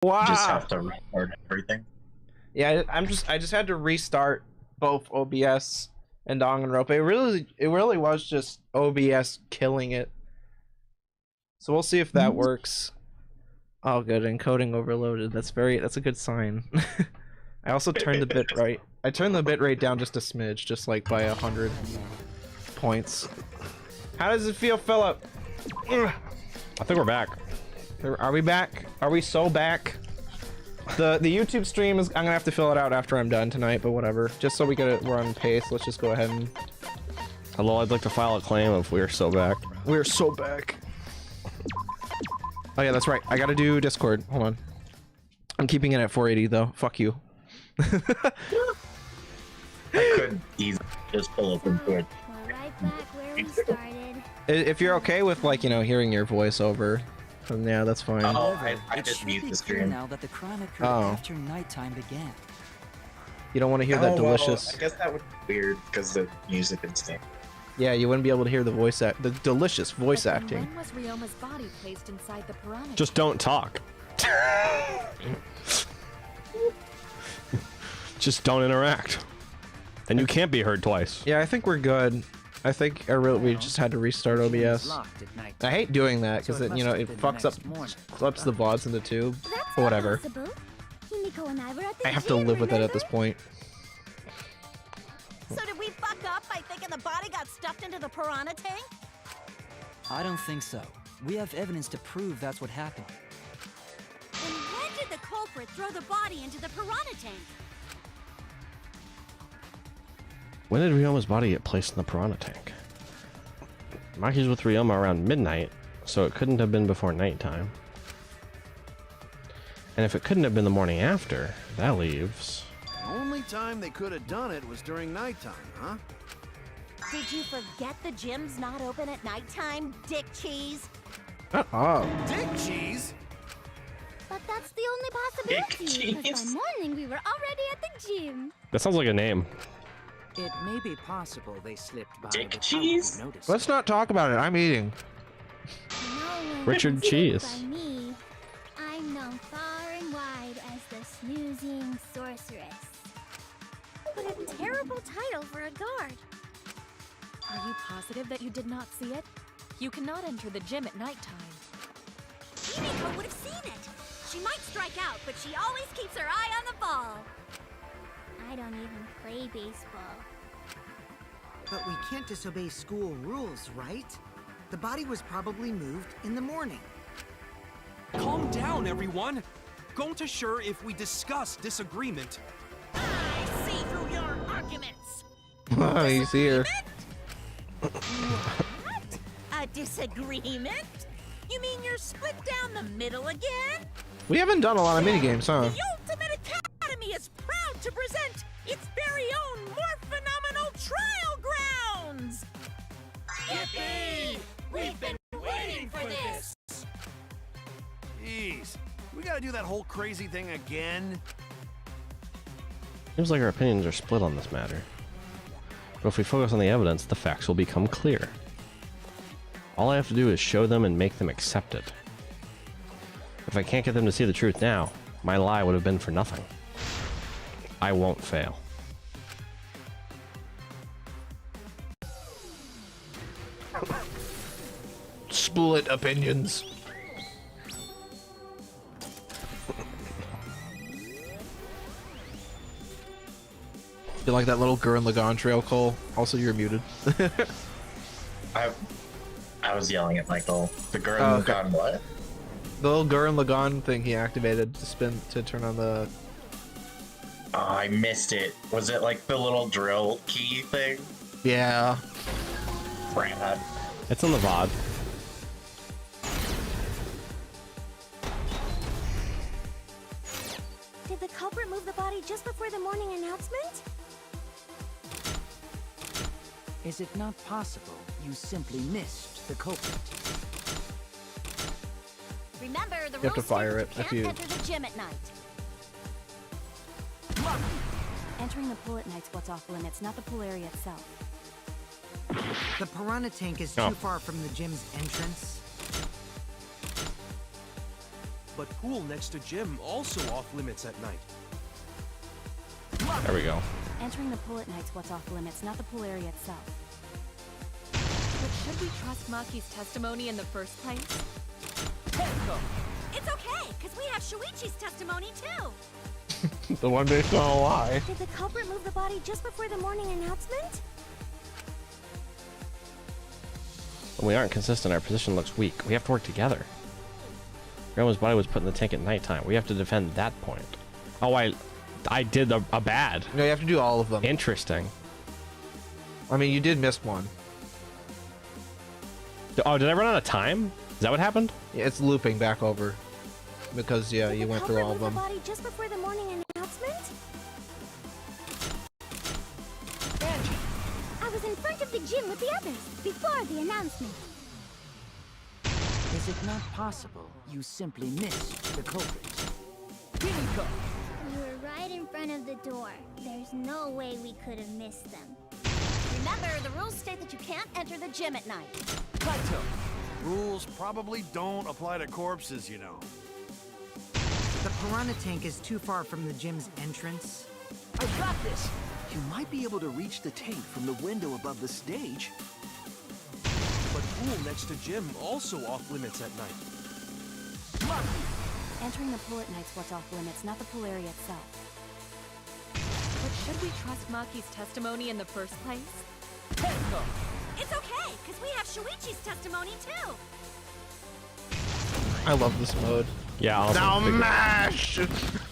Wow. You just have to restart everything. Yeah, I just had to restart both OBS and Danganronpa. It really was just OBS killing it. So we'll see if that works. Oh, good. Encoding overloaded. That's a good sign. I also turned the bitrate. I turned the bitrate down just a smidge, just like by 100 points. How does it feel, Philip? I think we're back. Are we back? Are we so back? The YouTube stream is. I'm gonna have to fill it out after I'm done tonight, but whatever. Just so we're on pace. Let's just go ahead and. Hello, I'd like to file a claim if we're so back. We're so back. Oh yeah, that's right. I gotta do Discord. Hold on. I'm keeping it at 480 though. Fuck you. I could easily just pull up and put. We're right back where we started. If you're okay with, like, you know, hearing your voice over, then yeah, that's fine. Oh, I just mute the stream. Now that the crime occurred after nighttime began. You don't want to hear that delicious. Well, I guess that would be weird because the music and stuff. Yeah, you wouldn't be able to hear the delicious voice acting. When was Ryoma's body placed inside the piranha? Just don't talk. Just don't interact. And you can't be heard twice. Yeah, I think we're good. I think we just had to restart OBS. I hate doing that because you know, it fucks up, clips the VODs into two. But whatever. I have to live with it at this point. So did we fuck up by thinking the body got stuffed into the piranha tank? I don't think so. We have evidence to prove that's what happened. And when did the culprit throw the body into the piranha tank? When did Ryoma's body get placed in the piranha tank? Maki's with Ryoma around midnight, so it couldn't have been before nighttime. And if it couldn't have been the morning after, that leaves... The only time they could have done it was during nighttime, huh? Did you forget the gym's not open at nighttime, dick cheese? Oh. Dick cheese? But that's the only possibility, because by morning we were already at the gym. That sounds like a name. It may be possible they slipped by Dick without cheese? notice. Let's not talk about it. I'm eating. No Richard Cheese. By me. I'm known far and wide as the snoozing sorceress. What a terrible title for a guard. Are you positive that you did not see it? You cannot enter the gym at nighttime. Himiko would have seen it. She might strike out, but she always keeps her eye on the ball. I don't even play baseball. But we can't disobey school rules, right? The body was probably moved in the morning. Calm down, everyone. Don't assure if we discuss disagreement. I see through your arguments. Oh, he's here. What? A disagreement? You mean you're split down the middle again? We haven't done a lot of minigames, huh? The Ultimate Academy is proud to present its very own more phenomenal trial grounds! Yippee! We've been waiting for this! Jeez, we gotta do that whole crazy thing again? Seems like our opinions are split on this matter. But if we focus on the evidence, the facts will become clear. All I have to do is show them and make them accept it. If I can't get them to see the truth now, my lie would have been for nothing. I won't fail. Split opinions. You like that little Gurren Lagann trail, Cole? Also, you're muted. I was yelling at Michael. The girl okay. got what? The little Gurren Lagann thing he activated to turn on the... Oh, I missed it. Was it like the little drill key thing? Yeah. Brad. It's on the VOD. Did the culprit move the body just before the morning announcement? Is it not possible you simply missed the culprit? Remember, the You have to rules fire state it that if you you... can't enter the gym at night. Entering the pool at night's what's off limits, not the pool area itself. The piranha tank is Oh. too far from the gym's entrance. But pool next to gym also off limits at night. There we go. Entering the pool at night's what's off limits, not the pool area itself. But should we trust Maki's testimony in the first place? It's okay, because we have Shuichi's testimony too. The one based on a lie. Did the culprit move the body just before the morning announcement? When we aren't consistent, our position looks weak. We have to work together. Grandma's body was put in the tank at nighttime. We have to defend that point. Oh, I did a bad. No, you have to do all of them. Interesting. I mean, you did miss one. Oh, did I run out of time? Is that what happened? Yeah, it's looping back over. Because, yeah, you went through all of them. Did the culprit move the body just before the morning announcement? I was in front of the gym with the others, before the announcement. Is it not possible you simply missed the culprit? You were right in front of the door. There's no way we could have missed them. Remember, the rules state that you can't enter the gym at night. Kaito. Rules probably don't apply to corpses, you know. The piranha tank is too far from the gym's entrance. I've got this! You might be able to reach the tank from the window above the stage. But pool next to gym also off limits at night. Entering the pool at night's what's off limits, not the pool area itself. But should we trust Maki's testimony in the first place? It's okay, because we have Shuichi's testimony too. I love this mode. Yeah, I'll Now mash!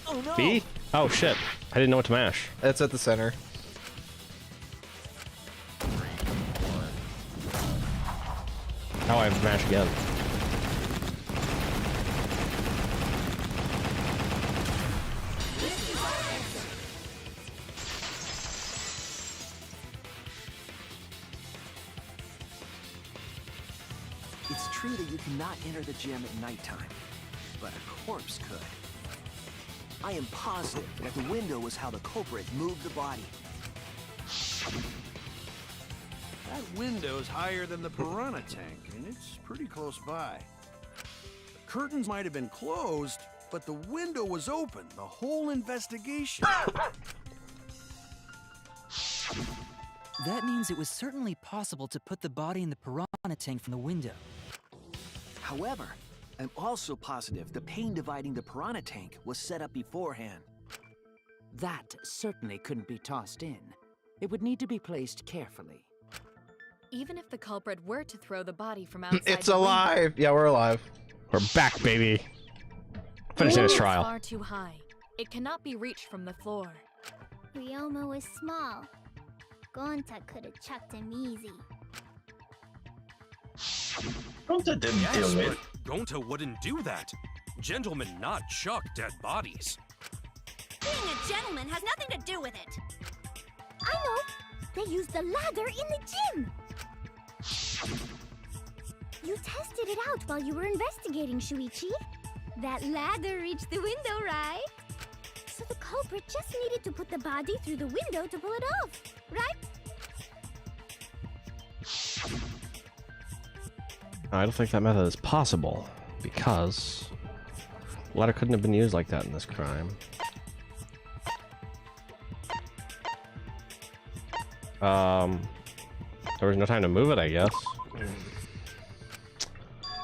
Oh no! B? Oh shit. I didn't know what to mash. It's at the center. Oh, I have to mash again. It's true that you cannot enter the gym at nighttime, but a corpse could. I am positive that the window was how the culprit moved the body. That window's higher than the piranha tank, and it's pretty close by. The curtains might have been closed, but the window was open the whole investigation. That means it was certainly possible to put the body in the piranha tank from the window. However, I'm also positive the pane dividing the piranha tank was set up beforehand. That certainly couldn't be tossed in. It would need to be placed carefully. Even if the culprit were to throw the body from outside It's the window, alive! Yeah, we're alive. We're back, baby. Finishing this it's trial. far too high. It cannot be reached from the floor. Ryoma was small. Gonta could have chucked him easy. Gonta didn't Yes, do but it. Gonta wouldn't do that. Gentlemen not chuck dead bodies. Being a gentleman has nothing to do with it. I know! They used the ladder in the gym! You tested it out while you were investigating, Shuichi. That ladder reached the window, right? So the culprit just needed to put the body through the window to pull it off, right? I don't think that method is possible, because ladder couldn't have been used like that in this crime. There was no time to move it, I guess.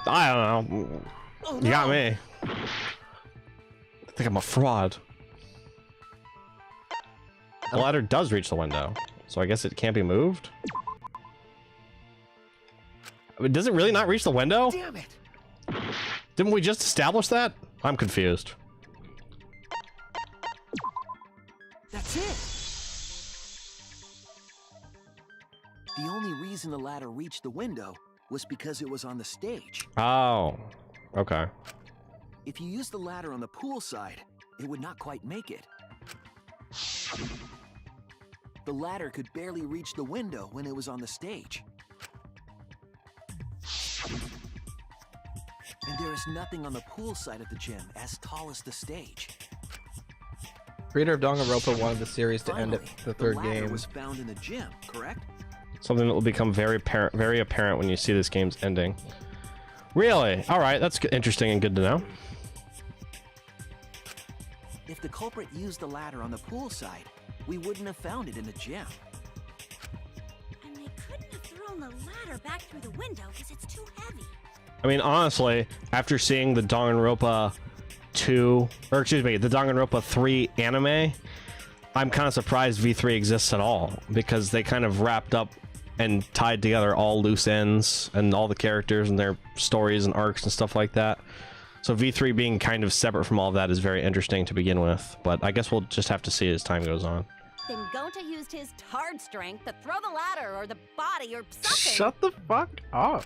I don't know. Oh, You got no. me. I think I'm a fraud. The ladder does reach the window, so I guess it can't be moved? I mean, does it really not reach the window? Damn it! Didn't we just establish that? I'm confused. That's it! The only reason the ladder reached the window was because it was on the stage. Oh, okay. If you used the ladder on the pool side, it would not quite make it. The ladder could barely reach the window when it was on the stage. And there is nothing on the pool side of the gym as tall as the stage. Creator of Danganronpa wanted the series to end at Finally, the third ladder game. was found in the gym, correct? Something that will become very apparent when you see this game's ending. Really? All right, that's interesting and good to know. if the culprit used the ladder on the pool side, we wouldn't have found it in the gym. And they couldn't have thrown the ladder back through the window because it's too heavy. I mean, honestly, after seeing the Danganronpa 2, or excuse me, the Danganronpa 3 anime, I'm kind of surprised V3 exists at all, because they kind of wrapped up and tied together all loose ends and all the characters and their stories and arcs and stuff like that. So V3 being kind of separate from all of that is very interesting to begin with, but I guess we'll just have to see as time goes on. Then Gonta used his Tard strength to throw the ladder or the body or something. Shut the fuck up.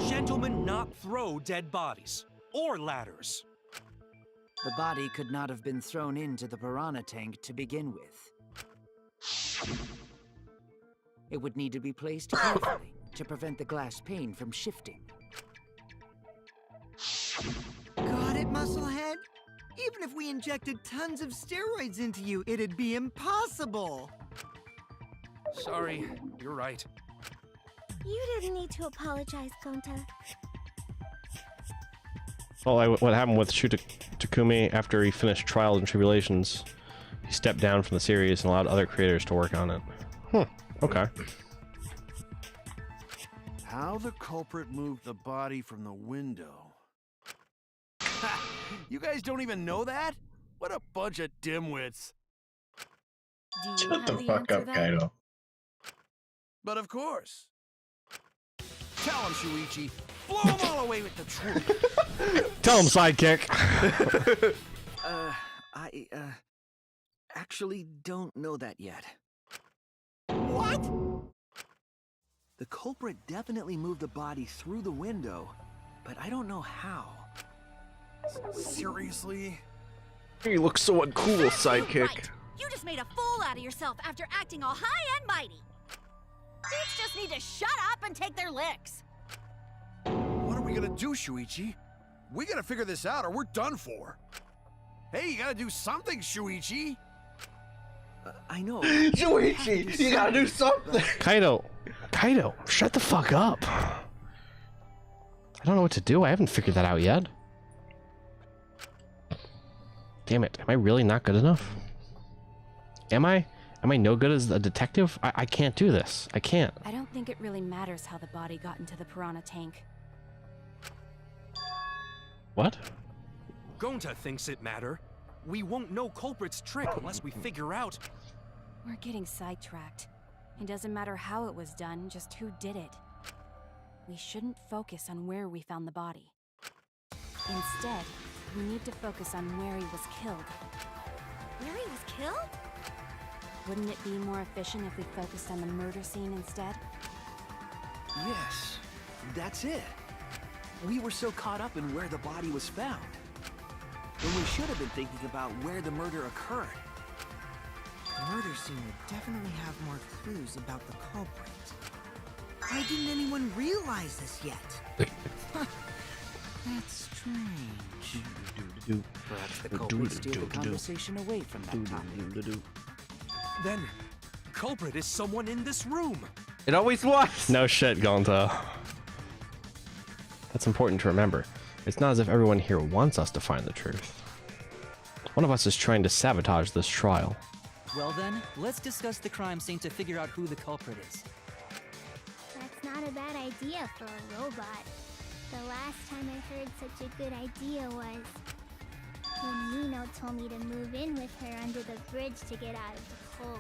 Gentlemen, not throw dead bodies or ladders. The body could not have been thrown into the piranha tank to begin with. It would need to be placed carefully to prevent the glass pane from shifting. Got it, Musclehead? Even if we injected tons of steroids into you, it'd be impossible. Sorry, you're right. You didn't need to apologize, Gonta. Well, what happened with Takumi after he finished Trials and Tribulations, he stepped down from the series and allowed other creators to work on it. Okay. How the culprit moved the body from the window. You guys don't even know that? What a bunch of dimwits. Do you Shut have the the fuck answer up, then? Kaido. But of course. Tell him, Shuichi. Blow him all away with the truth. Tell him, sidekick. I actually don't know that yet. What? The culprit definitely moved the body through the window, but I don't know how. Seriously? You look so uncool, You're sidekick. right. You just made a fool out of yourself after acting all high and mighty. Dudes just need to shut up and take their licks. What are we gonna do, Shuichi? We gotta figure this out or we're done for. Hey, you gotta do something, Shuichi. I know. Shuichi, you gotta do something. Kaido, shut the fuck up. I don't know what to do. I haven't figured that out yet. Damn it. Am I really not good enough? Am I no good as a detective? I can't do this. I can't. I don't think it really matters how the body got into the piranha tank. What? Gonta thinks it matter. We won't know culprit's trick unless we figure out. We're getting sidetracked. It doesn't matter how it was done, just who did it. We shouldn't focus on where we found the body. Instead, we need to focus on where he was killed. Where he was killed? Wouldn't it be more efficient if we focused on the murder scene instead? Yes, that's it. We were so caught up in where the body was found, when we should have been thinking about where the murder occurred. The murder scene would definitely have more clues about the culprit. Why didn't anyone realize this yet? That's strange. Perhaps the culprit steered the conversation away from that topic. Then, culprit is someone in this room. It always was. No shit, Gonta. That's important to remember. It's not as if everyone here wants us to find the truth. One of us is trying to sabotage this trial. Well then, let's discuss the crime scene to figure out who the culprit is. That's not a bad idea for a robot. The last time I heard such a good idea was when Nino told me to move in with her under the bridge to get out of the cold.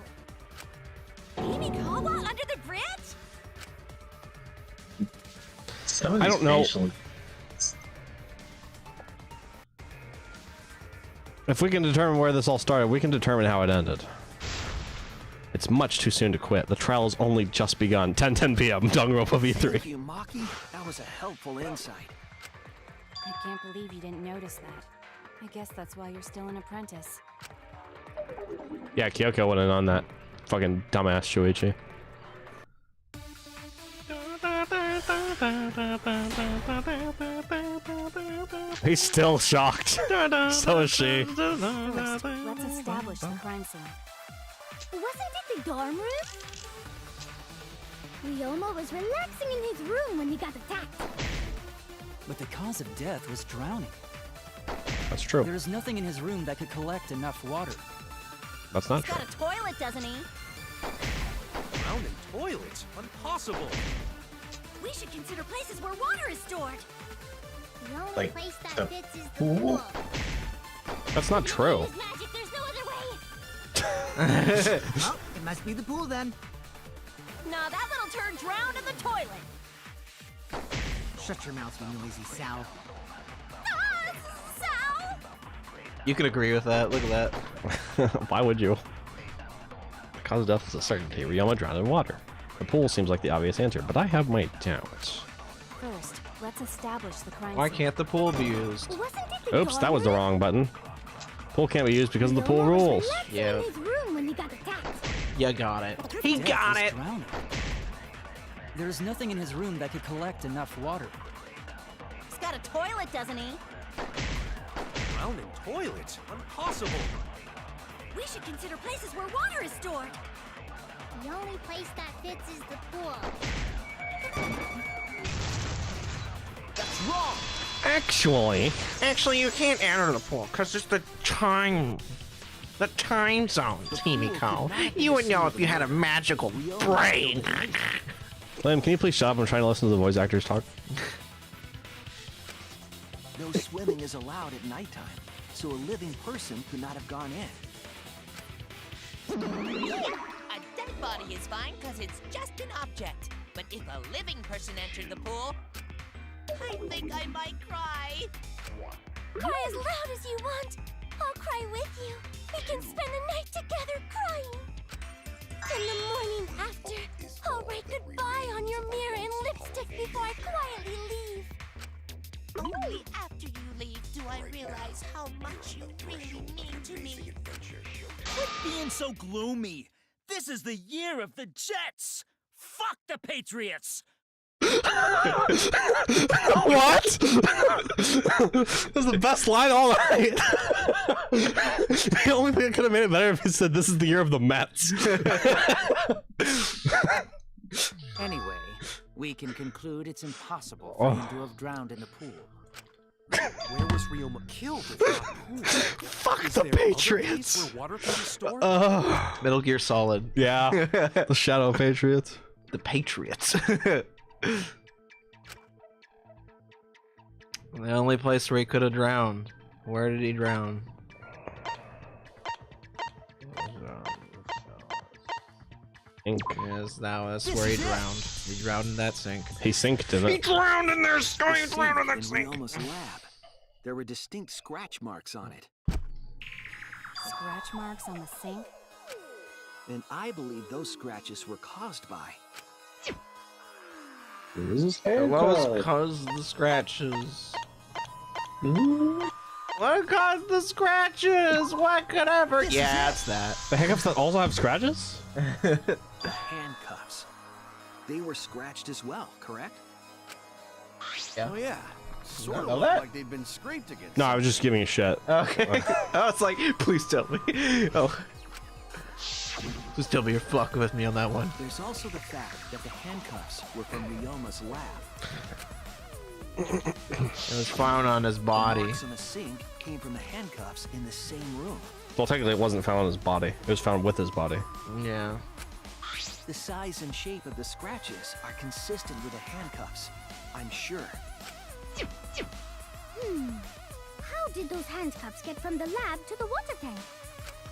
Himikawa under the bridge? I don't know. If we can determine where this all started, we can determine how it ended. It's much too soon to quit. The trial has only just begun. 10:10 p.m. Danganronpa V3. Thank you, Maki. That was a helpful insight. I can't believe you didn't notice that. I guess that's why you're still an apprentice. Yeah, Kyoko went in on that. Fucking dumbass Shuichi. He's still shocked. So is she. First, let's establish the crime scene. Wasn't it the dorm room? Ryoma was relaxing in his room when he got attacked. But the cause of death was drowning. That's true. There's nothing in his room that could collect enough water. That's not He's true. got a toilet, doesn't he? Drowned in toilets? Impossible. We should consider places where water is stored. The only Like place that the fits is the pool? pool. That's not true. Use magic, there's no other way. Well, it must be the pool then. Nah, that little turd drowned in the toilet. Shut your mouth, you noisy sow. Ah, Sal! You can agree with that. Look at that. Why would you? The cause of death is a certainty. Ryoma drowned in water. The pool seems like the obvious answer, but I have my doubts. First, let's establish the crime Why scene. can't the pool be used? Wasn't it the Oops, that was the toilet? wrong button. Pool can't be used because of the pool Ryoma was rules. relaxing Yeah. in his room when he got attacked. You got it. He Death got was it. drowning. There's nothing in his room that could collect enough water. He's got a toilet, doesn't he? Drowned in toilets? Impossible. We should consider places where water is stored. The only place that fits is the pool. That's wrong. Actually, you can't enter the pool because it's the time zone, Himiko. You would know if you had a magical brain. Liam, can you please stop? I'm trying to listen to the voice actors talk. No swimming is allowed at nighttime, so a living person could not have gone in. A dead body is fine because it's just an object. But if a living person entered the pool, I think I might cry. Cry as loud as you want. I'll cry with you. We can spend the night together crying. And the morning after, I'll write goodbye on your mirror in lipstick before I quietly leave. Only after you leave do I realize how much you really mean to me. Quit being so gloomy. This is the year of the Jets. Fuck the Patriots. What? That was the best line all night. The only thing that could have made it better if he said, "This is the year of the Mets." Anyway, we can conclude it's impossible for him to have drowned in the pool. Where was Ryoma killed if not pool? Fuck Is the there other place Patriots. where water can be stored? Metal Gear Solid. Yeah, the Shadow Patriots. The Patriots. The only place where he could have drowned. Where did he drown? Sink. Yes, that's where he drowned. He drowned in that sink. He sinked in it. drowned in there! The sink in Ryoma's lab. There were distinct scratch marks on it, Scratch marks on the sink? and I believe those scratches were caused by. What caused the scratches? What caused the scratches? What could ever? Yeah, it's that. The handcuffs that also have scratches? The handcuffs. They were scratched as well, correct? Oh yeah. Sort of know looked that. like they'd been scraped against. No, I was just giving a shit. Okay. I was like, please tell me. Oh. Just tell me you're fucking with me on that one. There's also the fact that the handcuffs were from Ryoma's lab. It was found on his The body. marks on the sink came from the handcuffs in the same room. Well, technically, it wasn't found on his body. It was found with his body. Yeah. The size and shape of the scratches are consistent with the handcuffs, I'm sure. How did those handcuffs get from the lab to the water tank?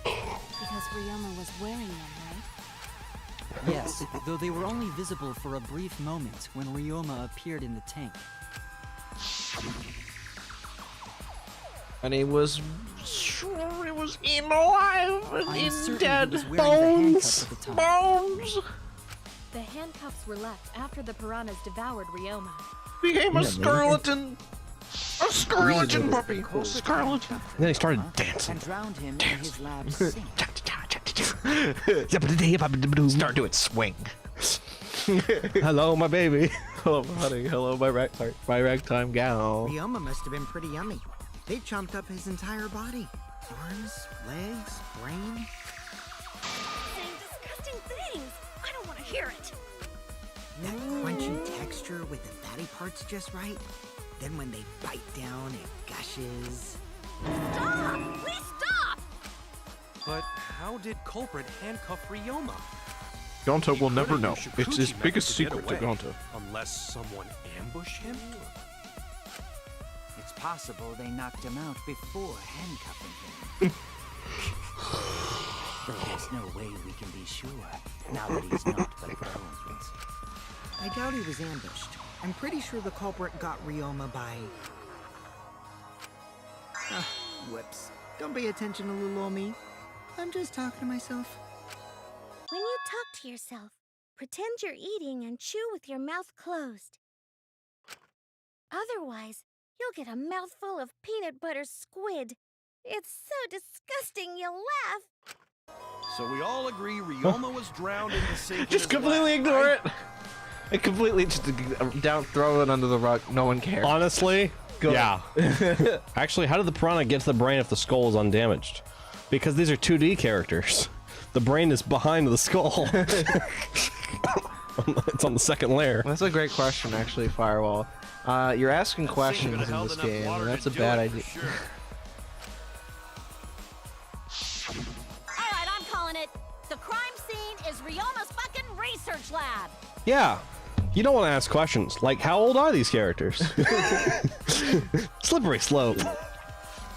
Because Ryoma was wearing them, right? Yes, though they were only visible for a brief moment when Ryoma appeared in the tank. And he was eaten alive and I'm in certain he dead was wearing the handcuffs bones. at the time. Bones. The handcuffs were left after the piranhas devoured Ryoma. Became a skeleton. A skeleton puppy. Skeleton. And then he started dancing. And drowned him in his lab sink. Start doing swing. Hello, my baby. Hello, honey. Hello, my ragtime gal. Ryoma must have been pretty yummy. They chomped up his entire body. Arms, legs, brain. Saying disgusting things. I don't want to hear it. That crunchy texture with the fatty parts just right. Then when they bite down, it gushes. Stop! Please stop! But how did Culprit handcuff Ryoma? Gonta will He never could've know. used It's his Shukuchi biggest method to secret to get away, Gonta. Unless someone ambushed him? It's possible they knocked him out before handcuffing him. Though there's no way we can be sure, now that he's not but bones. I doubt he was ambushed. I'm pretty sure the culprit got Ryoma by... whoops. Don't pay attention to little old me. I'm just talking to myself. When you talk to yourself, pretend you're eating and chew with your mouth closed. Otherwise, you'll get a mouthful of peanut butter squid. It's so disgusting you'll laugh. So we all agree Ryoma was drowned in the sink. Just completely ignore it. I completely just throw it under the rug. No one cares. Honestly, Good. yeah. Actually, how did the piranha get to the brain if the skull is undamaged? Because these are 2D characters. The brain is behind the skull. It's on the second layer. That's a great question, actually, Firewall. You're asking questions in this game, and that's a bad idea. All right, I'm calling it. The crime scene is Ryoma's fucking research lab. Yeah. You don't want to ask questions like, how old are these characters? Slippery slope.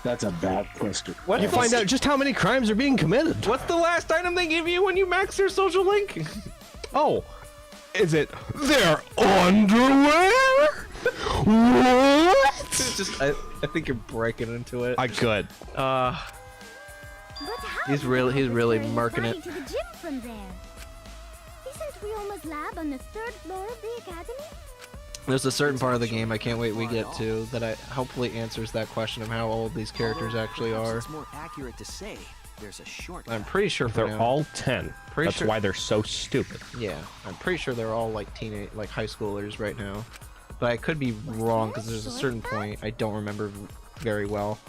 That's a bad question. What You find out just how many crimes are being committed. What's the last item they give you when you max their social link? Oh, is it their underwear? What? It's just, I think you're breaking into it. I could. But how He's did really- the he's culprit really carry his marking body it. to the gym from there? Isn't Ryoma's lab on the 3rd floor of the academy? There's a certain part of the game I can't wait we get to that I hopefully answers that question of how old these characters actually Perhaps are. It's more accurate to say there's a shortcut. I'm pretty sure for They're now. all 10. Pretty That's sure- why they're so stupid. Yeah, I'm pretty sure they're all like like high schoolers right now. But I could be wrong because there's a certain point I don't remember very well.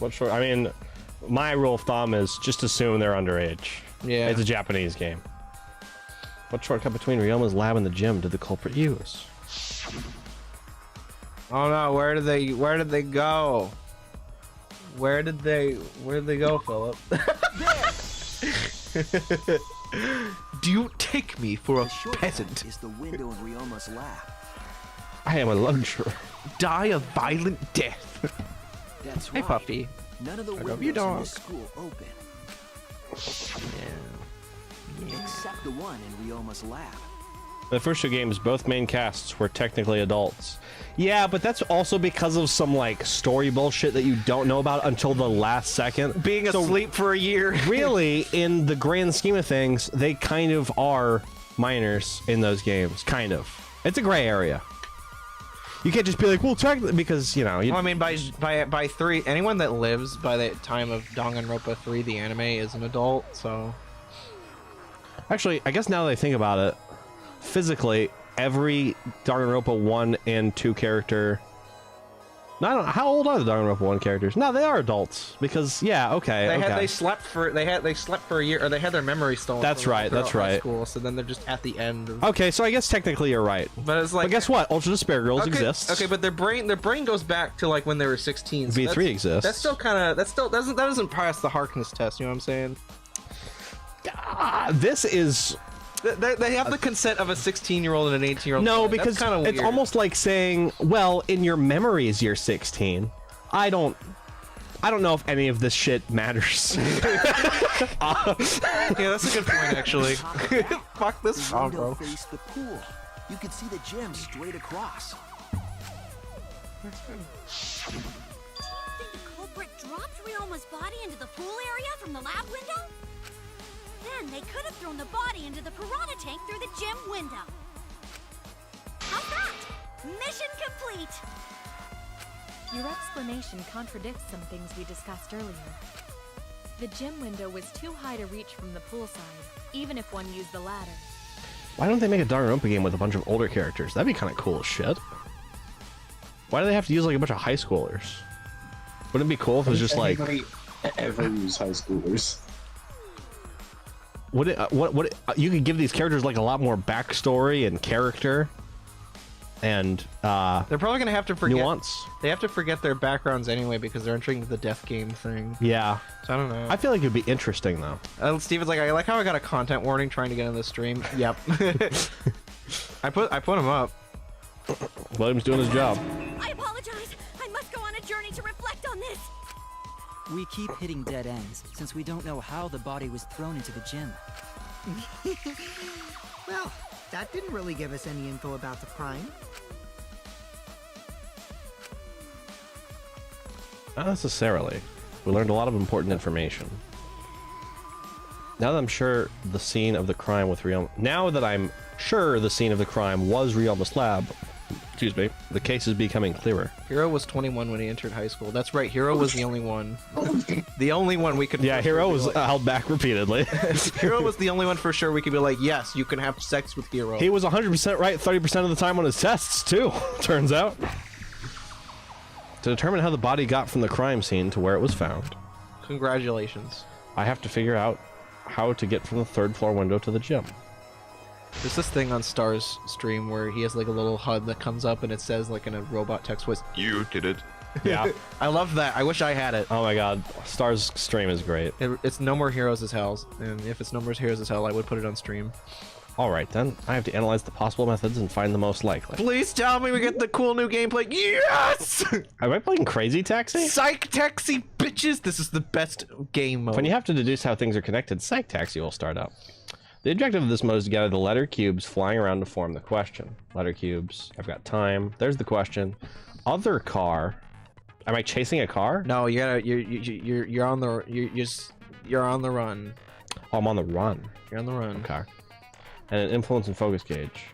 What short? I mean, my rule of thumb is just assume they're underage. Yeah. It's a Japanese game. What shortcut between Ryoma's lab and the gym did the culprit use? Oh no, where did they go? Where did they go, Philip? Do you take me for a The shortcut peasant? is the window in Ryoma's lab. I am a luxury. Die a violent death. That's Hey, right. Puffy. None of the I love windows you, in dog. this school open, Yeah. except the one in Ryoma's lab. The first two games, both main casts were technically adults. Yeah, but that's also because of some like story bullshit that you don't know about until the last second. Being asleep for a year. Really, in the grand scheme of things, they kind of are minors in those games. Kind of. It's a gray area. You can't just be like, well, technically, because you know. Well, I mean, by 3, anyone that lives by the time of Danganronpa 3, the anime, is an adult. So Actually, I guess now that I think about it, physically, every Danganronpa 1 and 2 character. No, I don't know. How old are the Danganronpa 1 characters? No, they are adults. Because, yeah, okay. they slept for a year, or they had their memory stolen. That's right, that's throughout high right. School, so then they're just at the end. Of... Okay, so I guess technically you're right. But it's like. But guess what? Ultra Despair Girls exists. Okay, but their brain goes back to like when they were 16. So V3 exists. That's still kind of that doesn't pass the Harkness test. You know what I'm saying? This is. They have the consent of a 16-year-old and an 18-year-old. No, because kind of it's almost like saying, well, in your memories you're 16. I don't know if any of this shit matters. Yeah, that's a good point, actually. Fuck this The song, window bro. faced the pool. You could see the gym straight across. Do you think the culprit dropped Ryoma's body into the pool area from the lab window? Then they could have thrown the body into the piranha tank through the gym window. How's that? Mission complete! Your explanation contradicts some things we discussed earlier. The gym window was too high to reach from the pool side, even if one used the ladder. Why don't they make a Danganronpa game with a bunch of older characters? That'd be kind of cool as shit. Why do they have to use like a bunch of high schoolers? Wouldn't it be cool if it was just like... Anybody ever use high schoolers? Would it, you could give these characters like a lot more backstory and character. and they're probably gonna have to forget nuance. They have to forget their backgrounds anyway because they're entering the death game thing. Yeah. So I don't know. I feel like it'd be interesting though. Steven's like, I like how I got a content warning trying to get in the stream. Yep. I put him up. William's doing his job. I apologize. I must go on a journey to reflect on this. We keep hitting dead ends, since we don't know how the body was thrown into the gym. Well, that didn't really give us any info about the crime. Not necessarily. We learned a lot of important information. Now that I'm sure the scene of the crime with Now that I'm sure the scene of the crime was Ryuma's lab, excuse me, the case is becoming clearer. Hiro was 21 when he entered high school. That's right, Hiro was the only one. The only one we could... Yeah, Hiro was held back repeatedly. Hiro was the only one for sure we could be like, yes, you can have sex with Hiro. He was 100% right 30% of the time on his tests, too, turns out. To determine how the body got from the crime scene to where it was found. Congratulations. I have to figure out how to get from the 3rd floor window to the gym. There's this thing on Star's stream where he has like a little HUD that comes up and it says like in a robot text voice, "You did it." Yeah. I love that. I wish I had it. Oh my god, Star's stream is great. It's No More Heroes as Hell, and if it's No More Heroes as Hell, I would put it on stream. Alright then, I have to analyze the possible methods and find the most likely. Please tell me we get the cool new gameplay. Yes! Am I playing Crazy Taxi? Psych Taxi, bitches! This is the best game mode. When you have to deduce how things are connected, Psych Taxi will start up. The objective of this mode is to gather the letter cubes flying around to form the question. Letter cubes. I've got time. There's the question. Other car. Am I chasing a car? No, you're on the you're on the run. Oh, I'm on the run. You're on the run. Okay. And an influence and focus gauge.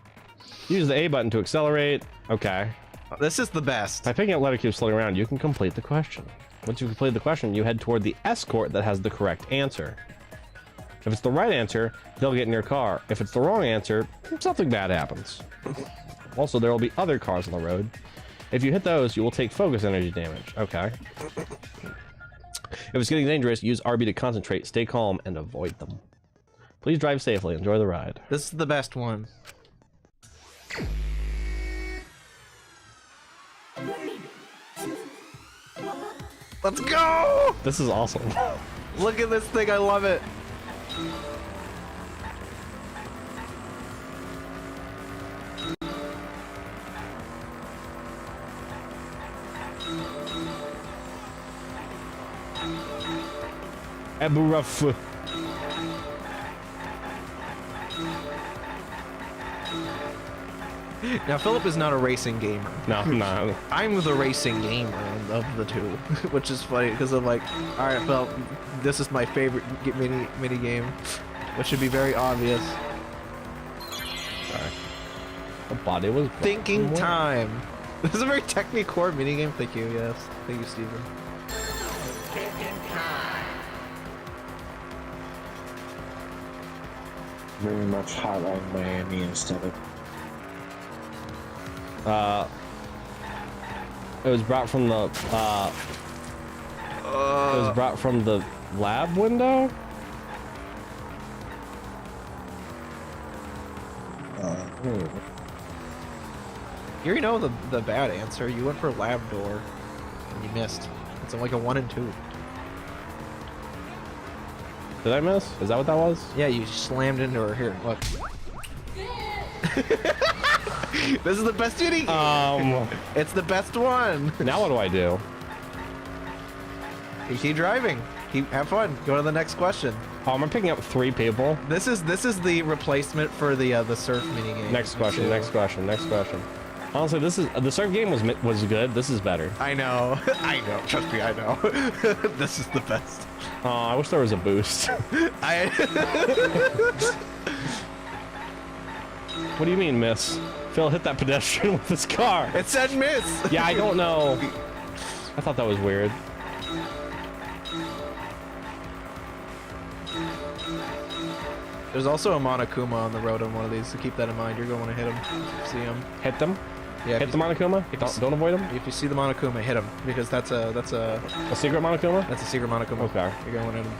Use the A button to accelerate. Okay. This is the best. By picking up letter cubes floating around, you can complete the question. Once you complete the question, you head toward the escort that has the correct answer. If it's the right answer, they'll get in your car. If it's the wrong answer, something bad happens. Also, there will be other cars on the road. If you hit those, you will take focus energy damage. Okay. If it's getting dangerous, use RB to concentrate, stay calm, and avoid them. Please drive safely. Enjoy the ride. This is the best one. Let's go! This is awesome. Look at this thing. I love it. Abu Raf. Now, Philip is not a racing gamer. No, no. I'm the racing gamer of the two, which is funny because I'm like, all right, Philip, this is my favorite mini game, which should be very obvious. Sorry. The body was thinking time. This is a very Technicore mini game. Thank you. Yes, thank you, Steven. Very much Hotline Miami aesthetic. It was brought from the it was brought from the lab window. You already know the bad answer. You went for lab door, and you missed. It's like a 1 and 2. Did I miss? Is that what that was? Yeah, you slammed into her. Here, look. This is the best mini game. It's the best one. Now what do I do? You keep driving. Have fun. Go to the next question. Oh, am I picking up 3 people? This is the replacement for the surf mini game. Next question. too. Next question. Next question. Honestly, this is the surf game was good. This is better. I know. I know. Trust me, I know. This is the best. Oh, I wish there was a boost. What do you mean, miss? Phil hit that pedestrian with his car. It said miss. Yeah, I don't know. I thought that was weird. There's also a Monokuma on the road on one of these, so keep that in mind. You're going to hit him. See him. Hit them? Yeah. Hit the Monokuma? Don't avoid him? If you see the Monokuma, hit him, because that's a secret Monokuma? That's a secret Monokuma. Okay. You're going at him.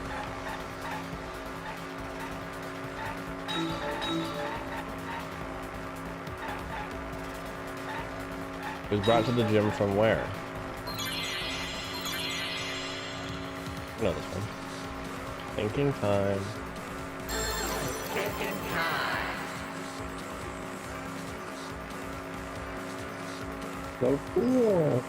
It was brought to the gym from where? I know this one. Thinking time. So cool.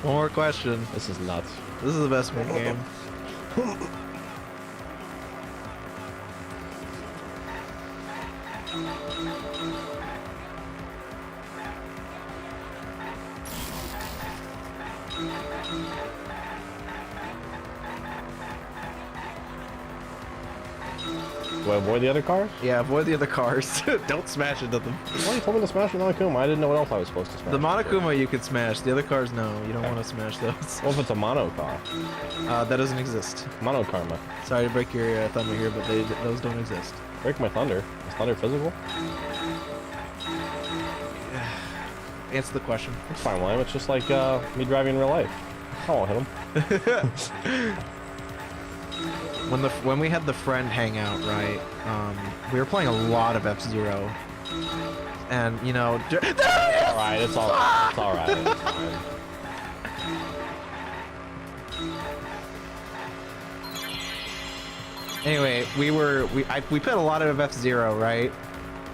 One more question. This is nuts. This is the best mid game. Do I avoid the other cars? Yeah, avoid the other cars. Don't smash into them. Well, you told me to smash the Monokuma. I didn't know what else I was supposed to smash. The Monokuma you could smash. The other cars, no. You don't want to smash those. What if it's a mono car? That doesn't exist. Monokarma. Sorry to break your thunder here, but those don't exist. Break my thunder. Is thunder physical? Answer the question. It's fine, William. It's just like me driving in real life. I won't hit him. When we had the friend hangout, right? We were playing a lot of F-Zero, and you know, it's all right. It's all right. It's all right. It's fine. Anyway, we played a lot of F-Zero, right?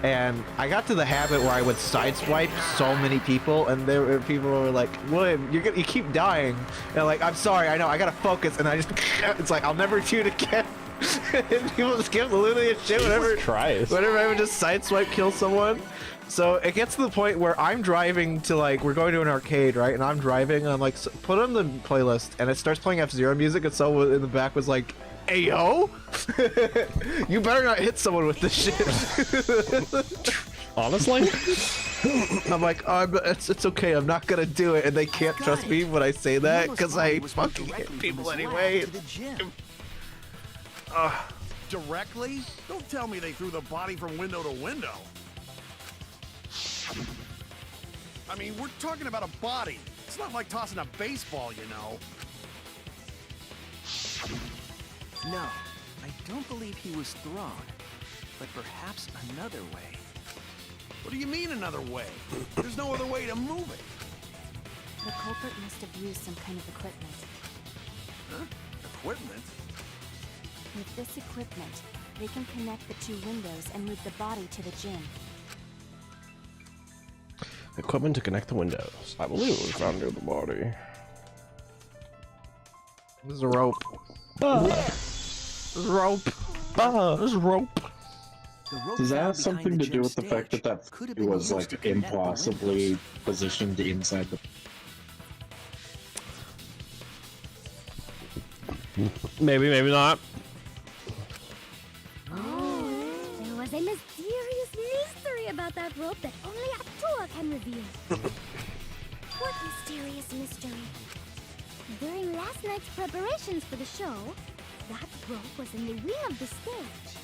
And I got to the habit where I would sideswipe so many people, and there were people who were like, "William, you keep dying." And I'm like, "I'm sorry, I know, I gotta focus." And I just, it's like, I'll never do it again. And people just give literally a shit whenever I would just sideswipe kill someone. So it gets to the point where I'm driving to, like, we're going to an arcade, right? And I'm driving, and I'm like, put on the playlist, and it starts playing F-Zero music, and someone in the back was like, "Hey, yo, you better not hit someone with this shit." Honestly? I'm like, oh, it's okay, I'm not gonna do it, and they can't trust me when I say that, because I fucking hit people anyway. Directly? Don't tell me they threw the body from window to window. I mean, we're talking about a body. It's not like tossing a baseball, you know. No, I don't believe he was thrown, but perhaps another way. What do you mean another way? There's no other way to move it. The culprit must have used some kind of equipment. Huh? Equipment? With this equipment, they can connect the two windows and move the body to the gym. Equipment to connect the windows. I believe it was found near the body. There's a rope. There's a rope. There's a rope. Does that have something to do with the fact that it was like impossibly positioned inside the? Maybe, maybe not. Oh, there was a mysterious mystery about that rope that only Atua can reveal. What mysterious mystery? During last night's preparations for the show, that rope was in the wing of the stage.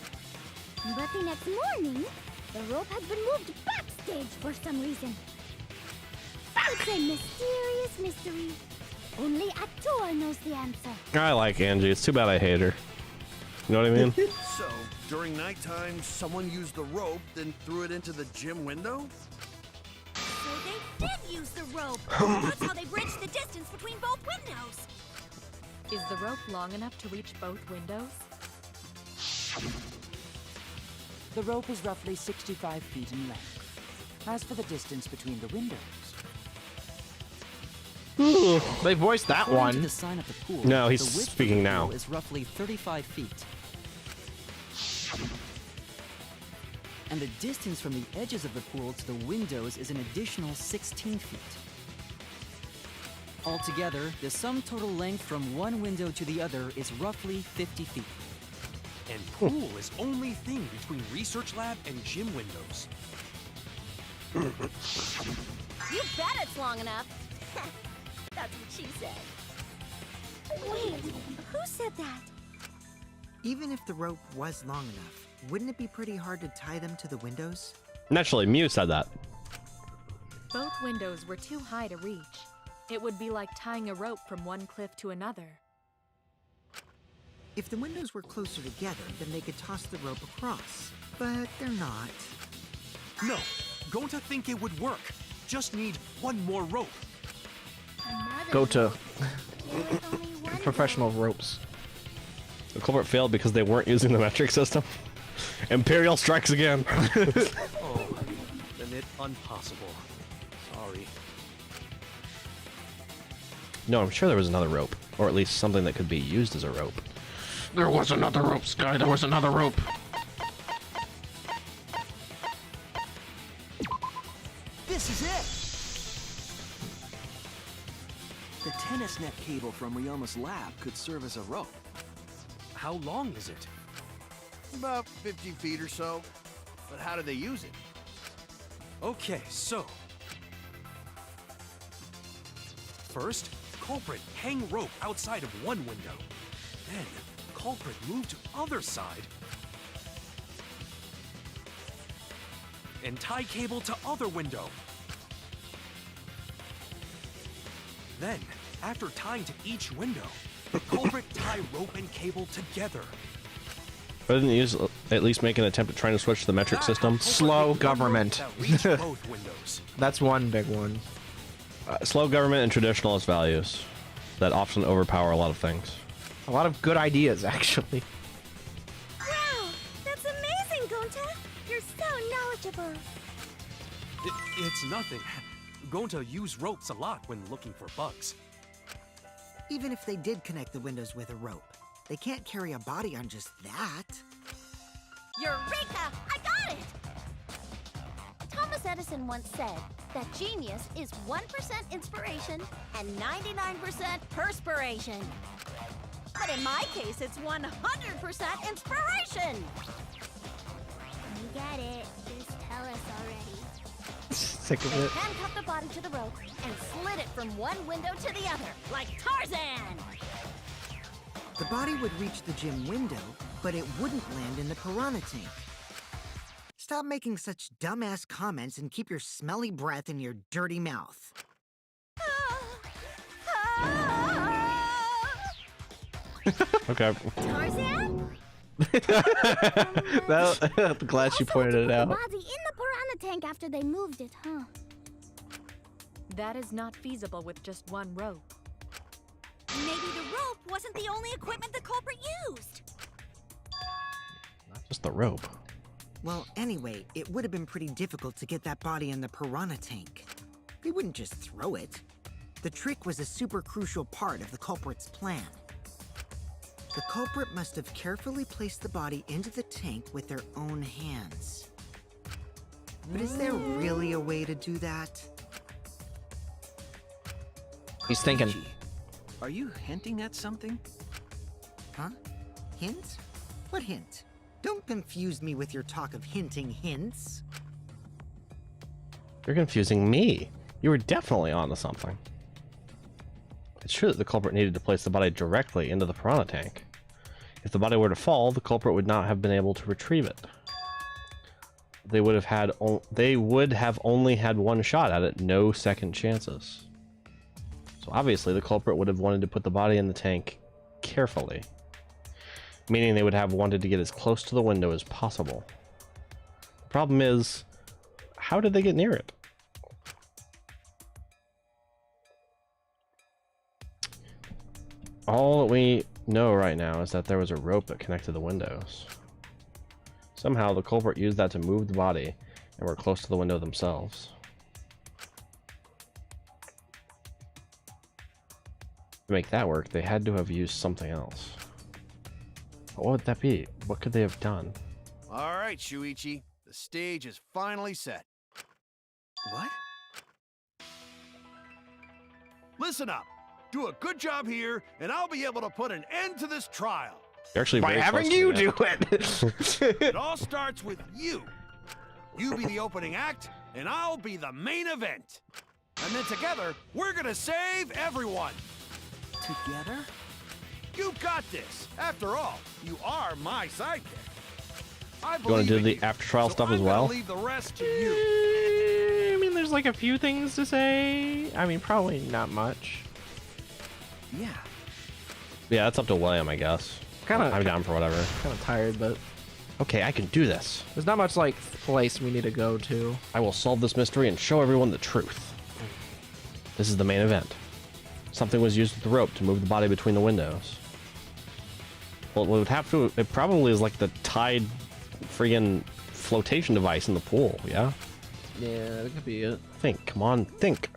But the next morning, the rope had been moved backstage for some reason. It's a mysterious mystery. Only Atua knows the answer. I like Angie. It's too bad I hate her. You know what I mean? So, during nighttime, someone used the rope, then threw it into the gym window? So they did use the rope. That's how they bridged the distance between both windows. Is the rope long enough to reach both windows? The rope is roughly 65 feet in length. As for the distance between the windows, They voiced that according one. to the sign at the pool, No, he's the width speaking of the now. pool is roughly 35 feet. And the distance from the edges of the pool to the windows is an additional 16 feet. Altogether, the sum total length from one window to the other is roughly 50 feet. And pool is only thing between research lab and gym windows. You bet it's long enough. That's what she said. Wait, who said that? Even if the rope was long enough, wouldn't it be pretty hard to tie them to the windows? Naturally, Mew said that. Both windows were too high to reach. It would be like tying a rope from one cliff to another. If the windows were closer together, then they could toss the rope across. But they're not. No, Gonta think it would work. Just need one more rope. Go to professional ropes. The culprit failed because they weren't using the metric system. Imperial strikes again. Oh, then it impossible. Sorry. No, I'm sure there was another rope, or at least something that could be used as a rope. There was another rope, Sky. There was another rope. This is it! The tennis net cable from Ryoma's lab could serve as a rope. How long is it? About 50 feet or so. But how do they use it? Okay, so... First, culprit hang rope outside of one window. Then, culprit move to other side. And tie cable to other window. Then, after tying to each window, the culprit tie rope and cable together. But didn't use at least make an attempt at trying to switch to the metric system? Slow government. Both windows. That's one big one. Slow government and traditionalist values that often overpower a lot of things. A lot of good ideas, actually. Wow, that's amazing, Gonta. You're so knowledgeable. It's nothing. Gonta use ropes a lot when looking for bugs. Even if they did connect the windows with a rope, they can't carry a body on just that. Eureka! I got it! Thomas Edison once said that genius is 1% inspiration and 99% perspiration. But in my case, it's 100% inspiration! You get it. Just tell us already. Sick of They it. handcuffed the body to the rope and slid it from one window to the other, like Tarzan! The body would reach the gym window, but it wouldn't land in the piranha tank. Stop making such dumbass comments and keep your smelly breath in your dirty mouth. Okay. Tarzan? I'm glad she pointed it out. The body in the piranha tank after they moved it, huh? That is not feasible with just one rope. Maybe the rope wasn't the only equipment the culprit used. Not just the rope. Well, anyway, it would have been pretty difficult to get that body in the piranha tank. They wouldn't just throw it. The trick was a super crucial part of the culprit's plan. The culprit must have carefully placed the body into the tank with their own hands. But is there really a way to do that? He's thinking. Koichi, are you hinting at something? Huh? Hint? What hint? Don't confuse me with your talk of hinting hints. You're confusing me. You were definitely onto something. It's true that the culprit needed to place the body directly into the piranha tank. If the body were to fall, the culprit would not have been able to retrieve it. They would have only had one shot at it, no second chances. So obviously the culprit would have wanted to put the body in the tank carefully, meaning they would have wanted to get as close to the window as possible. The problem is, how did they get near it? All that we know right now is that there was a rope that connected the windows. Somehow the culprit used that to move the body and were close to the window themselves. To make that work, they had to have used something else. But what would that be? What could they have done? All right, Shuichi. The stage is finally set. What? Listen up. Do a good job here, and I'll be able to put an end to this trial. You're actually By very having close to you the do end. it. It all starts with you. You be the opening act, and I'll be the main event. And then together, we're gonna save everyone. Together? You got this. After all, you are my sidekick. I You want to do believe in the you, after trial so stuff I'm as gonna well? leave the rest to you. I mean, there's like a few things to say. I mean, probably not much. Yeah. Yeah, it's up to William, I guess. I'm down for whatever. Kind of tired, but okay, I can do this. There's not much like place we need to go to. I will solve this mystery and show everyone the truth. This is the main event. Something was used with the rope to move the body between the windows. Well, it would have to. It probably is like the tied, friggin' flotation device in the pool. Yeah. Yeah, that could be it. Think. Come on, think.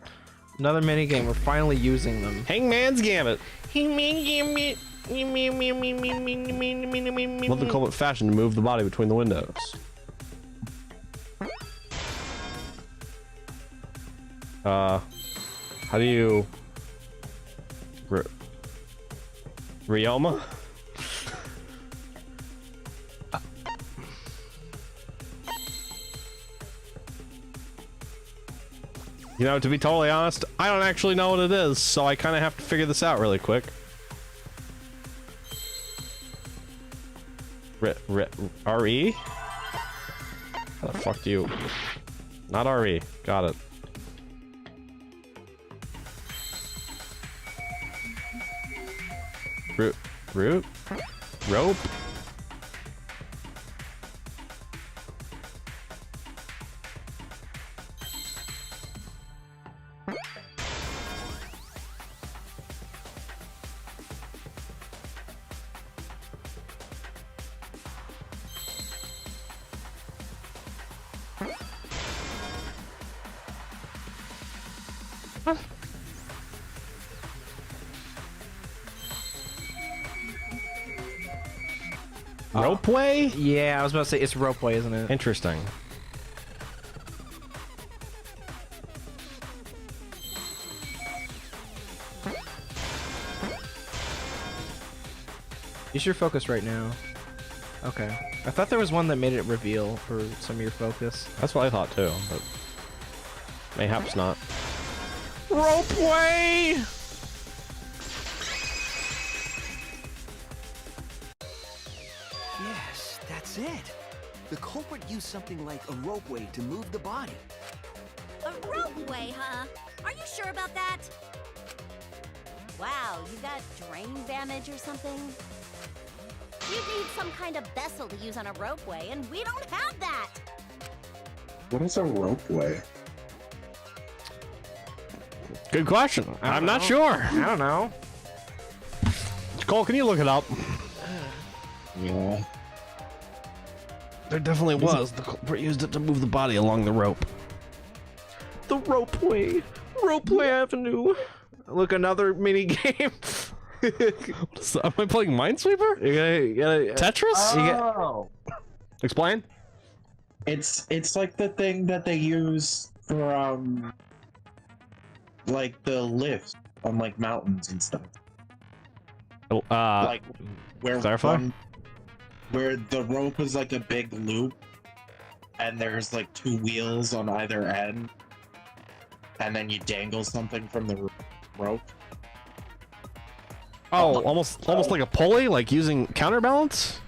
Another mini game. We're finally using them. Hangman's Gambit. Hangman's Gambit. Let the culprit fashion to move the body between the windows. How do you... Ryoma? You know, to be totally honest, I don't actually know what it is, so I kind of have to figure this out really quick. RE? How the fuck do you... Not RE. Got it. Root? Rope? Ropeway? Yeah, I was about to say it's ropeway, isn't it? Interesting. Use your focus right now. Okay. I thought there was one that made it reveal for some of your focus. That's what I thought too, but mayhaps not. Ropeway! Yes, that's it. The culprit used something like a ropeway to move the body. A ropeway, huh? Are you sure about that? Wow, you got drain damage or something? You need some kind of vessel to use on a ropeway, and we don't have that! What is a ropeway? Good question. I'm not sure. I don't know. Cole, can you look it up? Yeah. There definitely was. The culprit used it to move the body along the rope. The ropeway. Ropeway Avenue. Look, another mini game. Am I playing Minesweeper? You gotta Tetris? Oh. Explain. It's like the thing that they use for like the lifts on like mountains and stuff. Like where clarify? Where the rope is like a big loop, and there's like two wheels on either end, and then you dangle something from the rope. Oh, almost like a pulley, like using counterbalance.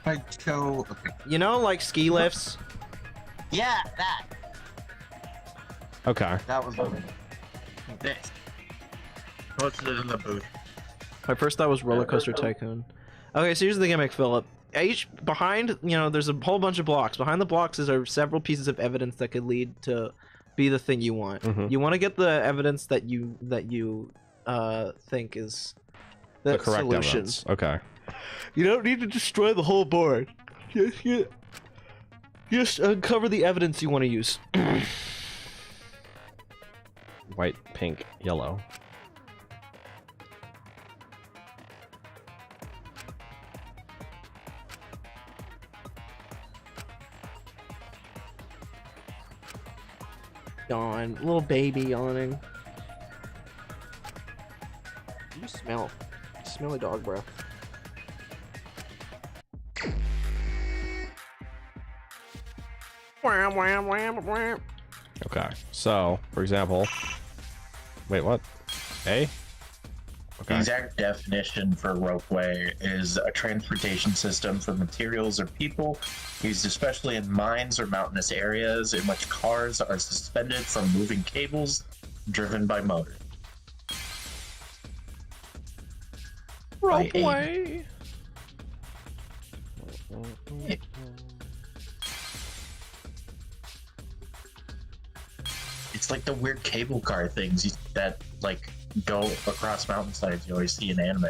I go. You know, like ski lifts. Yeah, that. Okay. That was this. Posted it in the booth. My first thought was Roller Coaster Tycoon. Okay, so here's the gimmick, Philip. Each behind, you know, there's a whole bunch of blocks. Behind the blocks are several pieces of evidence that could lead to be the thing you want. Mhm. You want to get the evidence that you think is the correct solution. evidence. Okay. You don't need to destroy the whole board. Just uncover the evidence you want to use. White, pink, yellow. Yawn, little baby yawning. You smell smelly dog breath. Okay. So, for example, wait, what? A? The exact definition for ropeway is a transportation system for materials or people used especially in mines or mountainous areas in which cars are suspended from moving cables driven by motors. Ropeway. It's like the weird cable car things that like go across mountainsides you always see in anime.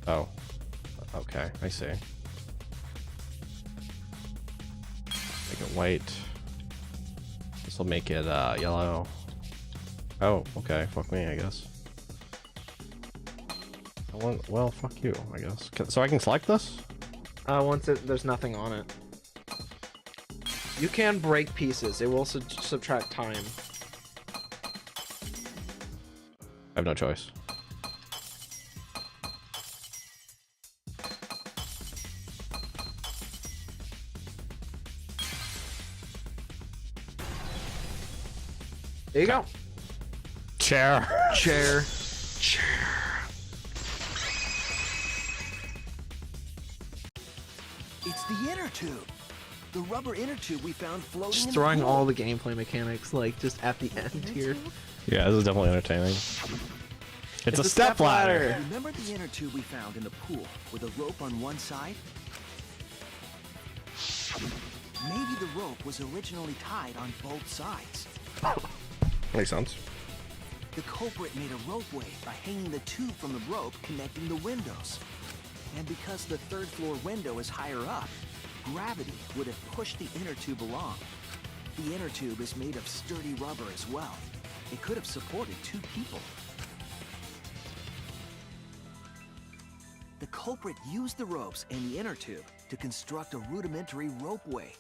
Oh. Okay, I see. Make it white. This will make it yellow. Oh, okay. Fuck me, I guess. Well, fuck you, I guess. So I can select this? Once there's nothing on it. You can break pieces. It will subtract time. I have no choice. There you go. Chair. Chair. It's the inner tube. The rubber inner tube we found floating Just in throwing the pool. all the gameplay mechanics like just at the end here. Yeah, this is definitely entertaining. It's a step ladder. Remember the inner tube we found in the pool with a rope on one side? Maybe the rope was originally tied on both sides. Makes sense. The culprit made a ropeway by hanging the tube from the rope connecting the windows. And because the third floor window is higher up, gravity would have pushed the inner tube along. The inner tube is made of sturdy rubber as well. It could have supported 2 people. The culprit used the ropes and the inner tube to construct a rudimentary ropeway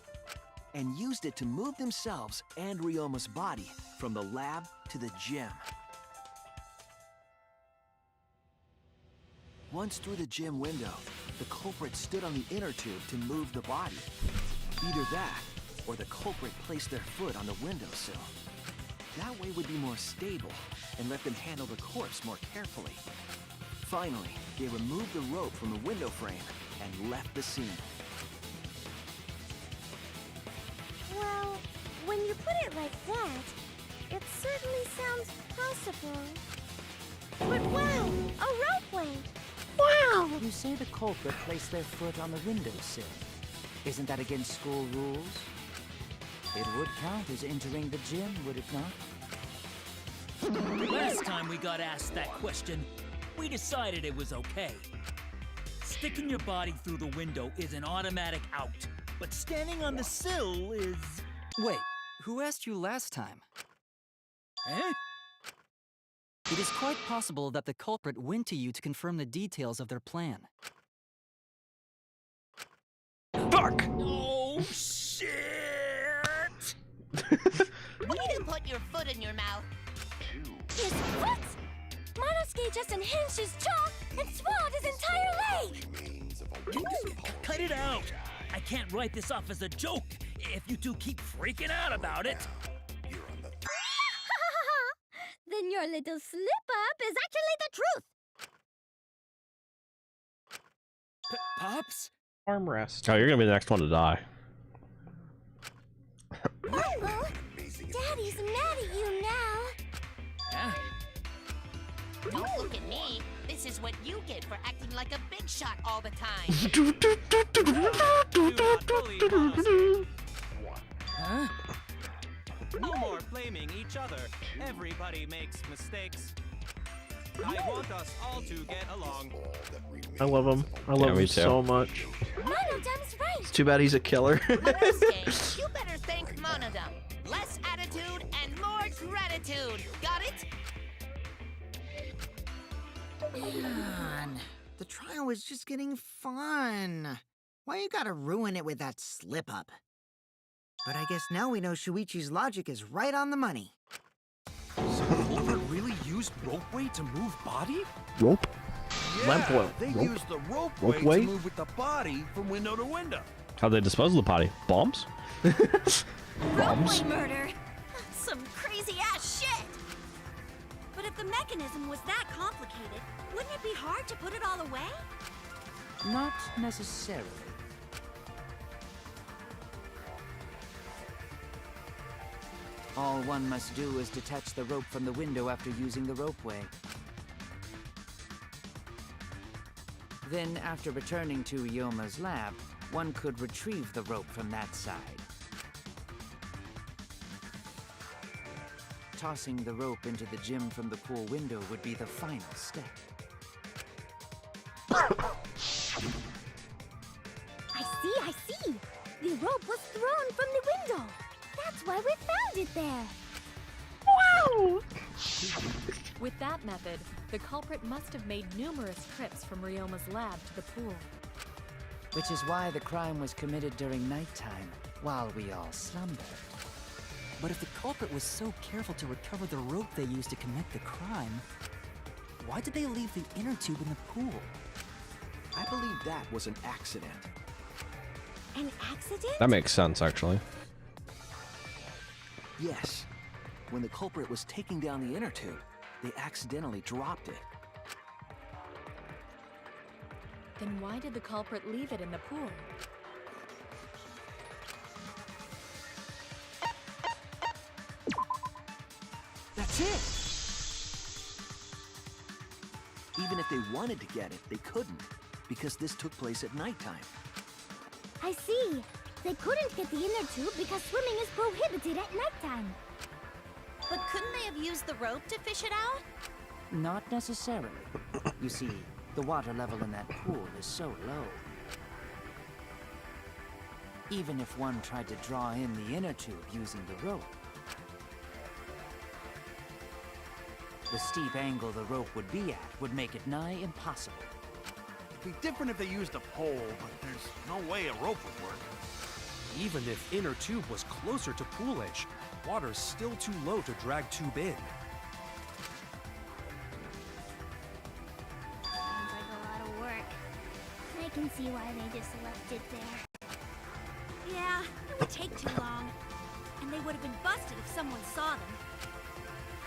and used it to move themselves and Ryoma's body from the lab to the gym. Once through the gym window, the culprit stood on the inner tube to move the body. Either that, or the culprit placed their foot on the windowsill. That way would be more stable and let them handle the corpse more carefully. Finally, they removed the rope from the window frame and left the scene. Well, when you put it like that, it certainly sounds possible. But wow, a ropeway! Wow! You say the culprit placed their foot on the windowsill. Isn't that against school rules? It would count as entering the gym, would it not? Last time we got asked that question, we decided it was okay. Sticking your body through the window is an automatic out, but standing on the sill is... Wait, who asked you last time? Eh? It is quite possible that the culprit went to you to confirm the details of their plan. Fuck! Oh, shit! Way to put your foot in your mouth. His foot! Monosuke just unhinged his jaw and swallowed his entire leg! Cut it out! I can't write this off as a joke if you two keep freaking out about it. Then your little slip-up is actually the truth! Pops? Armrest. Oh, you're gonna be the next one to die. Uh-oh. Daddy's mad at you now. Huh? Don't look at me. This is what you get for acting like a big shot all the time. Huh? No more blaming each other. Everybody makes mistakes. I want us all to get along. I love him. I love him me so too. much. Monodum's right. It's too bad he's a killer. Monosuke, you better thank Monodum. Less attitude and more gratitude. Got it? Man, the trial was just getting fun. Why you gotta ruin it with that slip-up? But I guess now we know Shuichi's logic is right on the money. So Culprit really used ropeway to move body? Rope? Yeah, they Rope? used the Ropeway? ropeway to move with the body from window to window. How'd they dispose of the body? Bombs? Bombs? Ropeway murder! Some crazy-ass shit! But if the mechanism was that complicated, wouldn't it be hard to put it all away? Not necessarily. All one must do is detach the rope from the window after using the ropeway. Then, after returning to Ryoma's lab, one could retrieve the rope from that side. Tossing the rope into the gym from the pool window would be the final step. I see! The rope was thrown from the window! That's why we found it there! Wow! With that method, the culprit must have made numerous trips from Ryoma's lab to the pool. Which is why the crime was committed during nighttime, while we all slumbered. But if the culprit was so careful to recover the rope they used to commit the crime, why did they leave the inner tube in the pool? I believe that was an accident. An accident? That makes sense, actually. Yes. When the culprit was taking down the inner tube, they accidentally dropped it. Then why did the culprit leave it in the pool? That's it! Even if they wanted to get it, they couldn't, because this took place at nighttime. I see. They couldn't get the inner tube because swimming is prohibited at nighttime. But couldn't they have used the rope to fish it out? Not necessarily. You see, the water level in that pool is so low. Even if one tried to draw in the inner tube using the rope, the steep angle the rope would be at would make it nigh impossible. It'd be different if they used a pole, but there's no way a rope would work. Even if inner tube was closer to pool edge, water's still too low to drag tube in. Sounds like a lot of work. I can see why they just left it there. Yeah, it would take too long. And they would have been busted if someone saw them.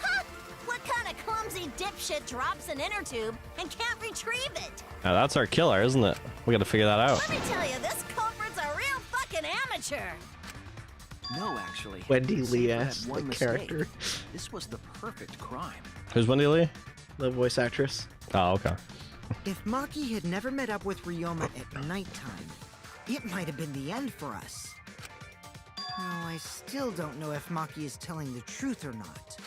Ha! What kind of clumsy dipshit drops an inner tube and can't retrieve it? Now that's our killer, isn't it? We gotta figure that out. Let me tell you, this culprit's a real fucking amateur. No, actually. Wendy Lee Save for as that one the mistake. character. This was the perfect crime. Who's Wendy Lee? The voice actress. Oh, okay. If Maki had never met up with Ryoma at nighttime, it might have been the end for us. Well, I still don't know if Maki is telling the truth or not.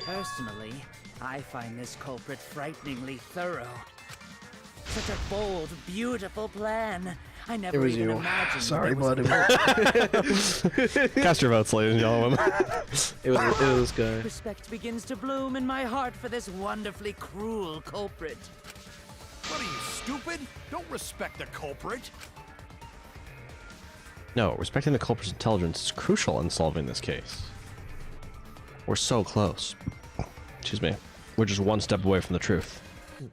Personally, I find this culprit frighteningly thorough. Such a bold, beautiful plan. I never It was even you. imagined Sorry, there was bud. Cast your votes, ladies and gentlemen. It was good. Respect begins to bloom in my heart for this wonderfully cruel culprit. What are you, stupid? Don't respect the culprit. No, respecting the culprit's intelligence is crucial in solving this case. We're so close. Excuse me. We're just one step away from the truth.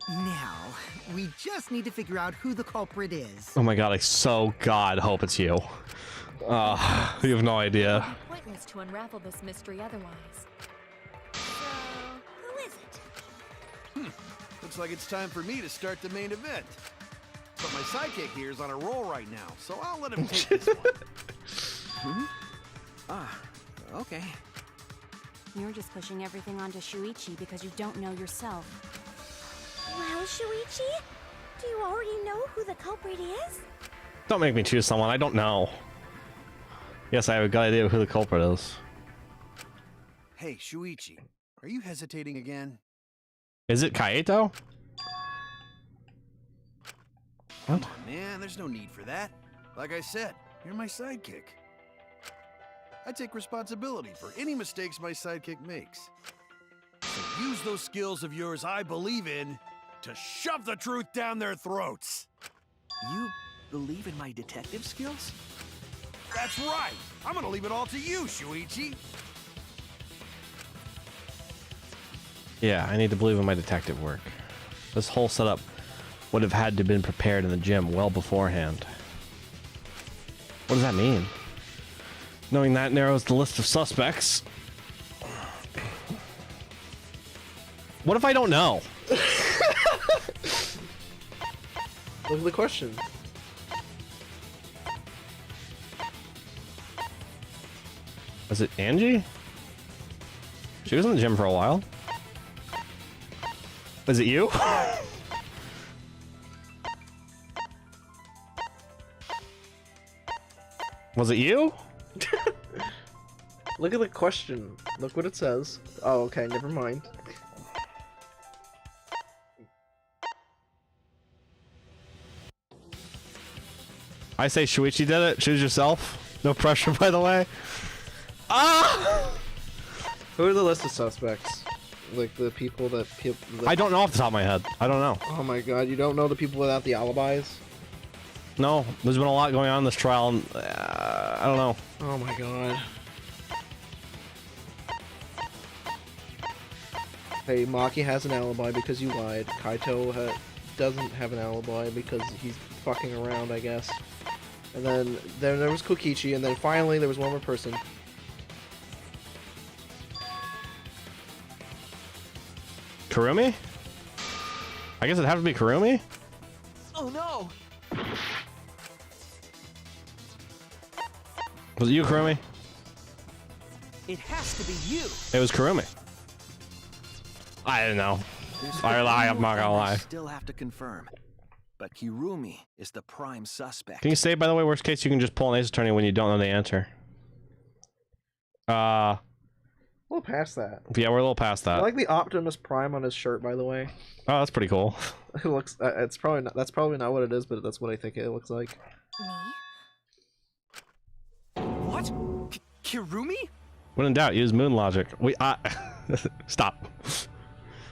Now, we just need to figure out who the culprit is. Oh my god, I so god hope it's you. You have no idea. Pointless to unravel this mystery otherwise. So, who is it? Looks like it's time for me to start the main event. But my sidekick here is on a roll right now, so I'll let him take this one. Okay. You're just pushing everything onto Shuichi because you don't know yourself. Well, Shuichi, do you already know who the culprit is? Don't make me choose someone I don't know. Yes, I have a good idea of who the culprit is. Hey, Shuichi, are you hesitating again? Is it Kaito? Come on, man, there's no need for that. Like I said, you're my sidekick. I take responsibility for any mistakes my sidekick makes. So use those skills of yours I believe in to shove the truth down their throats. You believe in my detective skills? That's right. I'm gonna leave it all to you, Shuichi. Yeah, I need to believe in my detective work. This whole setup would have had to been prepared in the gym well beforehand. What does that mean? Knowing that narrows the list of suspects. What if I don't know? Look at the question. Was it Angie? She was in the gym for a while. Is it you? Was it you? Look at the question. Look what it says. Oh, okay, never mind. I say Shuichi did it. Choose yourself. No pressure, by the way. Ah! Who are the list of suspects? Like the people that I don't know off the top of my head. I don't know. Oh my god, you don't know the people without the alibis? No, there's been a lot going on in this trial, and I don't know. Oh my god. Hey, Maki has an alibi because you lied. Kaito doesn't have an alibi because he's fucking around, I guess. And then there was Kokichi, and then finally there was one more person. Kurumi? I guess it'd have to be Kurumi? Oh no! Was it you, Kurumi? It has to be you. It was Kurumi. I didn't know. I'm not gonna lie. Still have to confirm. But Kirumi is the prime suspect. Can you say, by the way, worst case, you can just pull an ace attorney when you don't know the answer? A little past that. Yeah, we're a little past that. I like the Optimus Prime on his shirt, by the way. Oh, that's pretty cool. It looks. It's probably not. That's probably not what it is, but that's what I think it looks like. Me? What? Kirumi? When in doubt, use moon logic. Stop.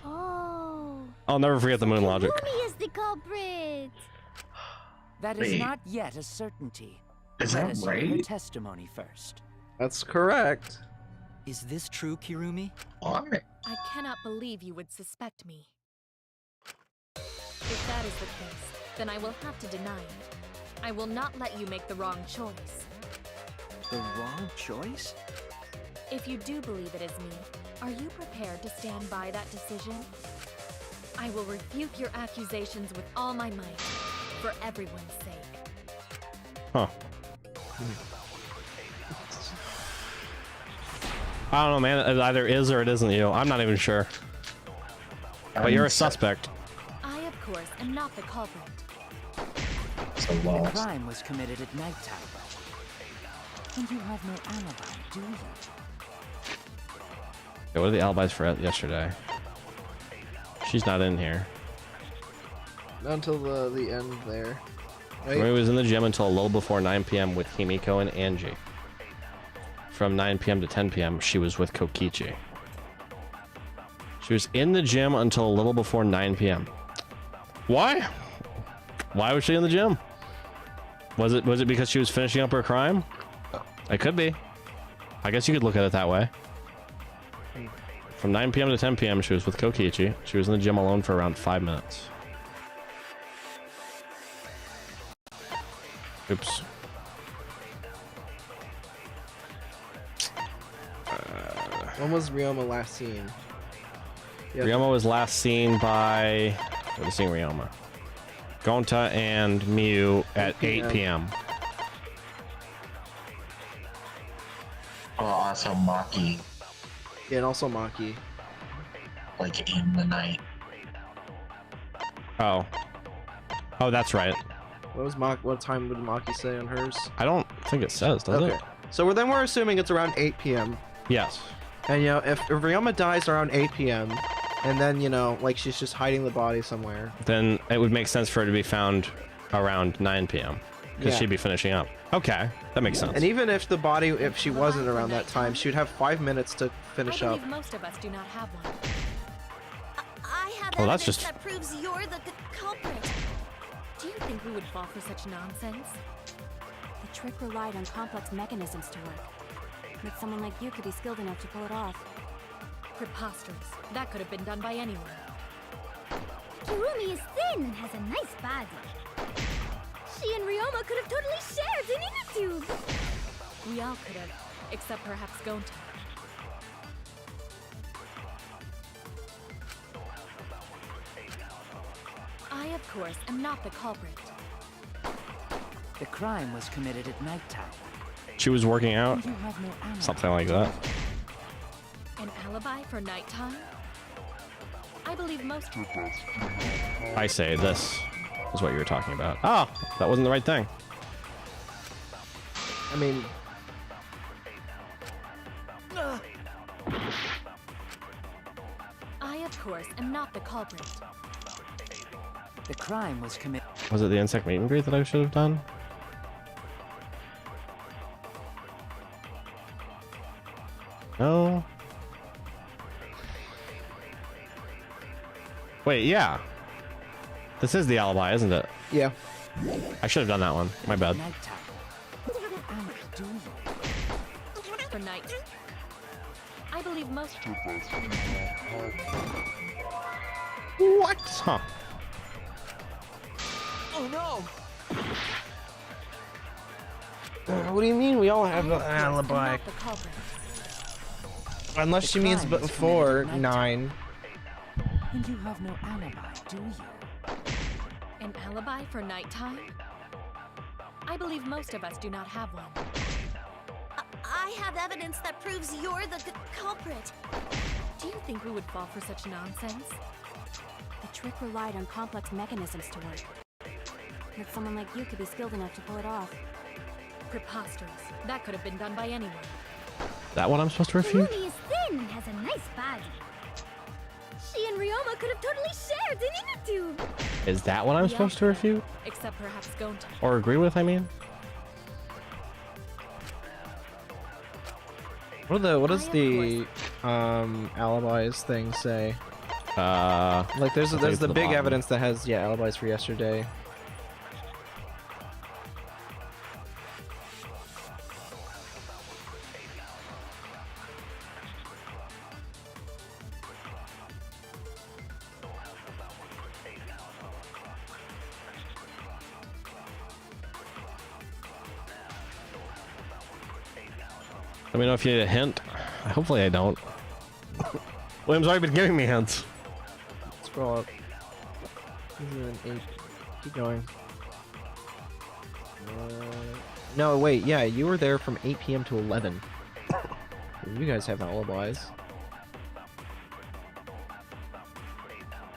Oh. I'll never forget the moon logic. Kirumi is the culprit. That is not yet a certainty. Is Let that us hear her right? testimony first. That's correct. Is this true, Kirumi? Why? I cannot believe you would suspect me. If that is the case, then I will have to deny it. I will not let you make the wrong choice. The wrong choice? If you do believe it is me, are you prepared to stand by that decision? I will refute your accusations with all my might, for everyone's sake. Huh. I don't know, man. It either is or it isn't you. I'm not even sure. But you're a suspect. I, of course, am not the culprit. The crime was committed at nighttime. And you have no alibi, do you? Yeah, what are the alibis for yesterday? She's not in here. Not until the end there. Right? Rui was in the gym until a little before 9 p.m. with Himiko and Angie. From 9 p.m. to 10 p.m., she was with Kokichi. She was in the gym until a little before 9 p.m. Why? Why was she in the gym? Was it because she was finishing up her crime? It could be. I guess you could look at it that way. From 9 p.m. to 10 p.m., she was with Kokichi. She was in the gym alone for around 5 minutes. Oops. When was Ryoma last seen? Yep. Ryoma was last seen by... What was seeing Ryoma? Gonta and Miu at 8 p.m. Oh, also Maki. Yeah, and also Maki. Like in the night. Oh. Oh, that's right. What time would Maki say on hers? I don't think it says, does it? So then we're assuming it's around 8 p.m. Yes. And you know, if Ryoma dies around 8 p.m. and then, you know, like she's just hiding the body somewhere. Then it would make sense for her to be found around 9 p.m. Because Yeah. she'd be finishing up. Okay, that makes sense. And even if the body, if she wasn't around that time, she would have 5 minutes to finish I up. believe most of us do not have one. I have Well, that's evidence just- that proves you're the culprit. Do you think we would fall for such nonsense? The trick relied on complex mechanisms to work. But someone like you could be skilled enough to pull it off. Preposterous. That could have been done by anyone. Kirumi is thin and has a nice body. She and Ryoma could have totally shared an inner tube. We all could have, except perhaps Gonta. I, of course, am not the culprit. The crime was committed at nighttime. She was working out. You have no alibi. Something like that. An alibi for nighttime? I believe most people. I say this is what you were talking about. Oh, that wasn't the right thing. I mean, I, of course, am not the culprit. The crime was committed. Was it the insect meet and greet that I should have done? No. Wait, yeah. This is the alibi, isn't it? yeah. I should have done that one. My bad. For night. I believe most people. What? Huh. Oh no! What do you mean we all have an alibi? Not the culprit. Unless she means before 9. And you have no alibi, do you? An alibi for nighttime? I believe most of us do not have one. I have evidence that proves you're the culprit. Do you think we would fall for such nonsense? The trick relied on complex mechanisms to work. That someone like you could be skilled enough to pull it off. Preposterous. That could have been done by anyone. That one I'm supposed to refute? Kirumi is thin and has a nice body. She and Ryoma could have totally shared an inner tube. Is that what I'm supposed to refute? Except perhaps Gonta. Or agree with, I mean? What does the alibis thing say? Like there's the big evidence that has alibis for yesterday. Let me know if you need a hint. Hopefully I don't. William's already been giving me hints. Scroll up. This is an 8. Keep going. No, wait. Yeah, you were there from 8 p.m. to 11. You guys have alibis.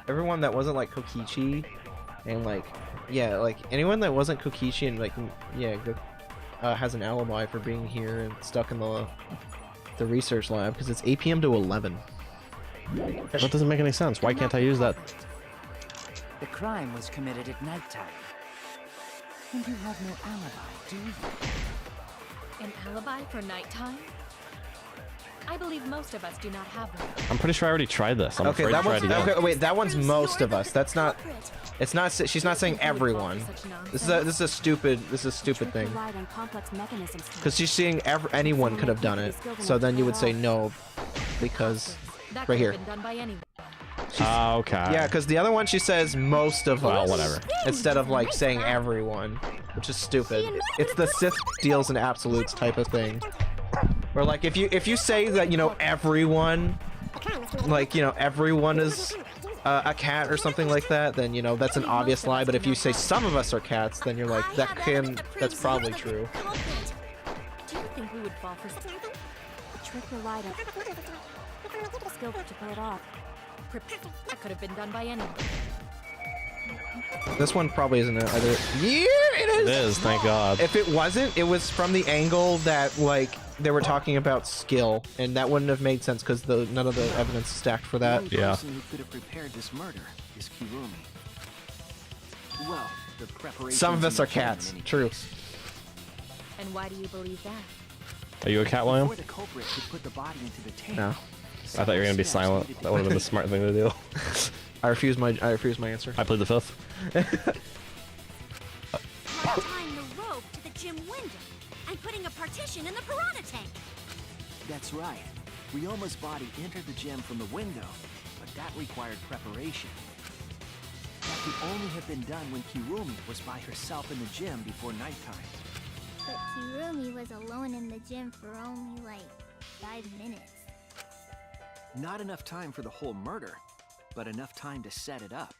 Everyone that wasn't like Kokichi and like anyone that wasn't Kokichi and like has an alibi for being here and stuck in the research lab because it's 8 p.m. to 11. That doesn't make any sense. Why can't I use that? The crime was committed at nighttime. And you have no alibi, do you? An alibi for nighttime? I believe most of us do not have one. I'm pretty sure I already tried this. I'm afraid to try it again. Okay, wait, that one's most of us. That's not. It's not. She's not saying everyone. This is a stupid thing. Because she's saying anyone could have done it. So then you would say no, because right here. Okay. Yeah, because the other one she says most of us. Well, whatever. Instead of like saying everyone, which is stupid. It's the Sith deals in absolutes type of thing. Or like if you say that everyone, like everyone is a cat or something like that, then that's an obvious lie. But if you say some of us are cats, then you're like that's probably true. Do you think we would fall for The trick relied on skill to pull it off. That could have been done by anyone. This one probably isn't either. Yeah, it is. It is, thank God. If it wasn't, it was from the angle that like they were talking about skill, and that wouldn't have made sense because none of the evidence stacked for that. The only person who could have prepared this murder is Kirumi. Well, the preparation. Some of us are cats. True. And why do you believe that? Are you a cat, William? Before the culprit could put the body into the tank. No. I thought you were gonna be silent. That would have been the smart thing to do. I refuse my answer. I plead the fifth. Tying the rope to the gym window and putting a partition in the piranha tank. That's right. Ryoma's body entered the gym from the window, but that required preparation. That could only have been done when Kirumi was by herself in the gym before nighttime. But Kirumi was alone in the gym for only like 5 minutes. Not enough time for the whole murder, but enough time to set it up.